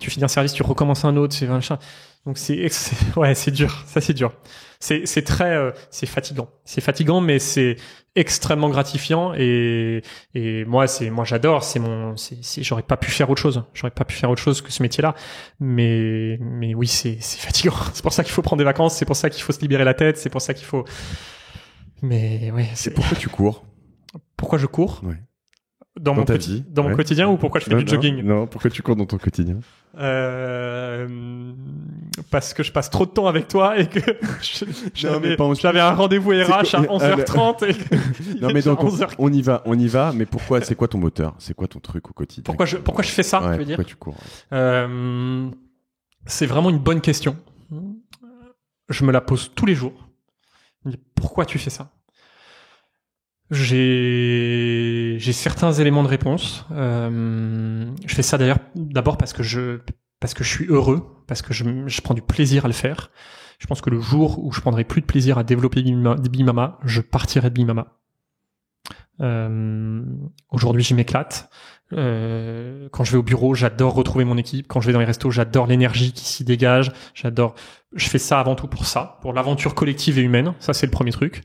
Tu finis un service, tu recommences un autre, c'est machin. Donc c'est dur. Ça c'est dur. C'est très, c'est fatigant. C'est fatigant, mais c'est extrêmement gratifiant. Et moi j'adore. J'aurais pas pu faire autre chose. J'aurais pas pu faire autre chose que ce métier-là. Mais oui, c'est fatigant. C'est pour ça qu'il faut prendre des vacances. C'est pour ça qu'il faut se libérer la tête. C'est pour ça qu'il faut. Mais ouais. C'est pourquoi tu cours. Pourquoi je cours? Ouais. Dans mon quotidien, ou pourquoi je fais du jogging? Non, pourquoi tu cours dans ton quotidien? Parce que je passe trop de temps avec toi et que j'avais un rendez-vous RH à 11h30 non mais donc on y va, mais pourquoi, c'est quoi ton moteur? C'est quoi ton truc au quotidien? Pourquoi je fais ça, tu veux dire? Pourquoi tu cours? C'est vraiment une bonne question. Je me la pose tous les jours. Je me dis, pourquoi tu fais ça? J'ai certains éléments de réponse. Je fais ça d'ailleurs d'abord parce que je suis heureux, parce que je prends du plaisir à le faire. Je pense que le jour où je prendrai plus de plaisir à développer Bimama, je partirai de Bimama. Aujourd'hui, je m'éclate. Quand je vais au bureau, j'adore retrouver mon équipe. Quand je vais dans les restos, j'adore l'énergie qui s'y dégage. Je fais ça avant tout pour ça, pour l'aventure collective et humaine. Ça, c'est le premier truc.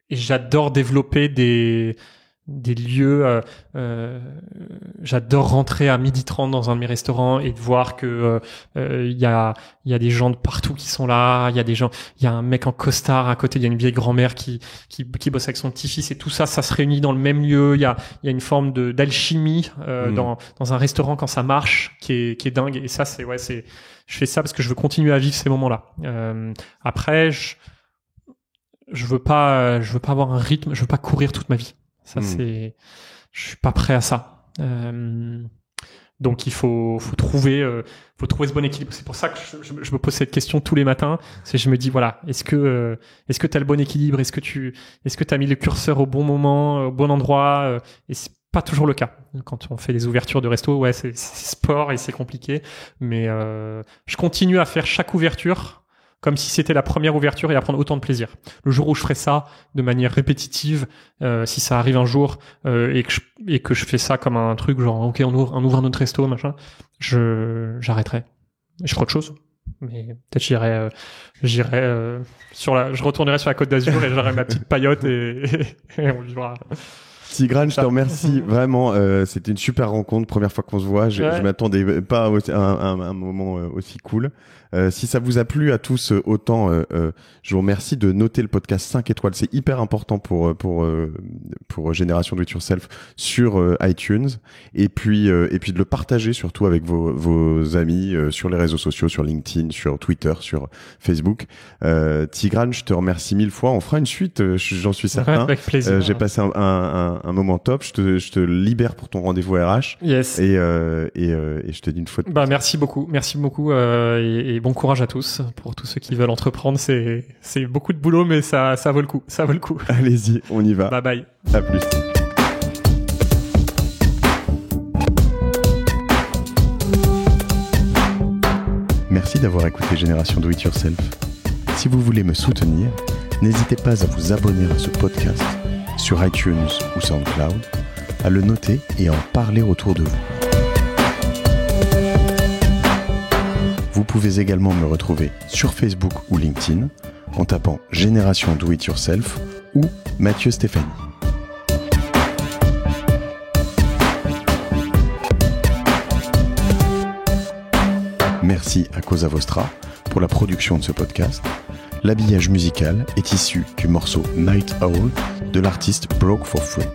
Et j'adore développer des lieux. J'adore rentrer à 12h30 dans un de mes restaurants et de voir que il y a des gens de partout qui sont là. Il y a un mec en costard à côté. Il y a une vieille grand-mère qui bosse avec son petit-fils et tout ça se réunit dans le même lieu. Il y a une forme d'alchimie dans un restaurant quand ça marche qui est dingue. Et ça je fais ça parce que je veux continuer à vivre ces moments-là. Après je veux pas avoir un rythme. Je veux pas courir toute ma vie. Ça je suis pas prêt à ça. Donc il faut trouver ce bon équilibre. C'est pour ça que je me pose cette question tous les matins. Je me dis voilà, est-ce que t'as le bon équilibre? Est-ce que t'as mis le curseur au bon moment, au bon endroit? Et c'est pas toujours le cas. Quand on fait des ouvertures de resto, c'est sport et c'est compliqué. Mais je continue à faire chaque ouverture comme si c'était la première ouverture et à prendre autant de plaisir. Le jour où je ferai ça de manière répétitive, si ça arrive un jour et que je fais ça comme un truc genre ok on ouvre un autre resto machin, j'arrêterai. Je ferai autre chose. Mais peut-être je retournerai sur la Côte d'Azur et j'aurai ma petite paillote et on vivra. Tigran, je te remercie vraiment. C'était une super rencontre, première fois qu'on se voit. Je m'attendais pas à un moment aussi cool. Si ça vous a plu à tous autant, je vous remercie de noter le podcast 5 étoiles. C'est hyper important pour Génération Do It Yourself sur iTunes et puis de le partager surtout avec vos amis sur les réseaux sociaux, sur LinkedIn, sur Twitter, sur Facebook. Tigran, je te remercie 1000 fois. On fera une suite, j'en suis certain. Avec plaisir. J'ai passé un moment top. Je te libère pour ton rendez-vous RH. Yes. Et je te dis une fois de plus. Merci beaucoup et bon courage à tous pour tous ceux qui veulent entreprendre. C'est beaucoup de boulot, mais ça vaut le coup. Ça vaut le coup. Allez-y, on y va. Bye bye. À plus. Merci d'avoir écouté Génération Do It Yourself. Si vous voulez me soutenir, n'hésitez pas à vous abonner à ce podcast sur iTunes ou SoundCloud, à le noter et à en parler autour de vous. Vous pouvez également me retrouver sur Facebook ou LinkedIn en tapant Génération Do It Yourself ou Mathieu Stéphanie. Merci à Cosa Vostra pour la production de ce podcast. L'habillage musical est issu du morceau Night Owl de l'artiste Broke for Free.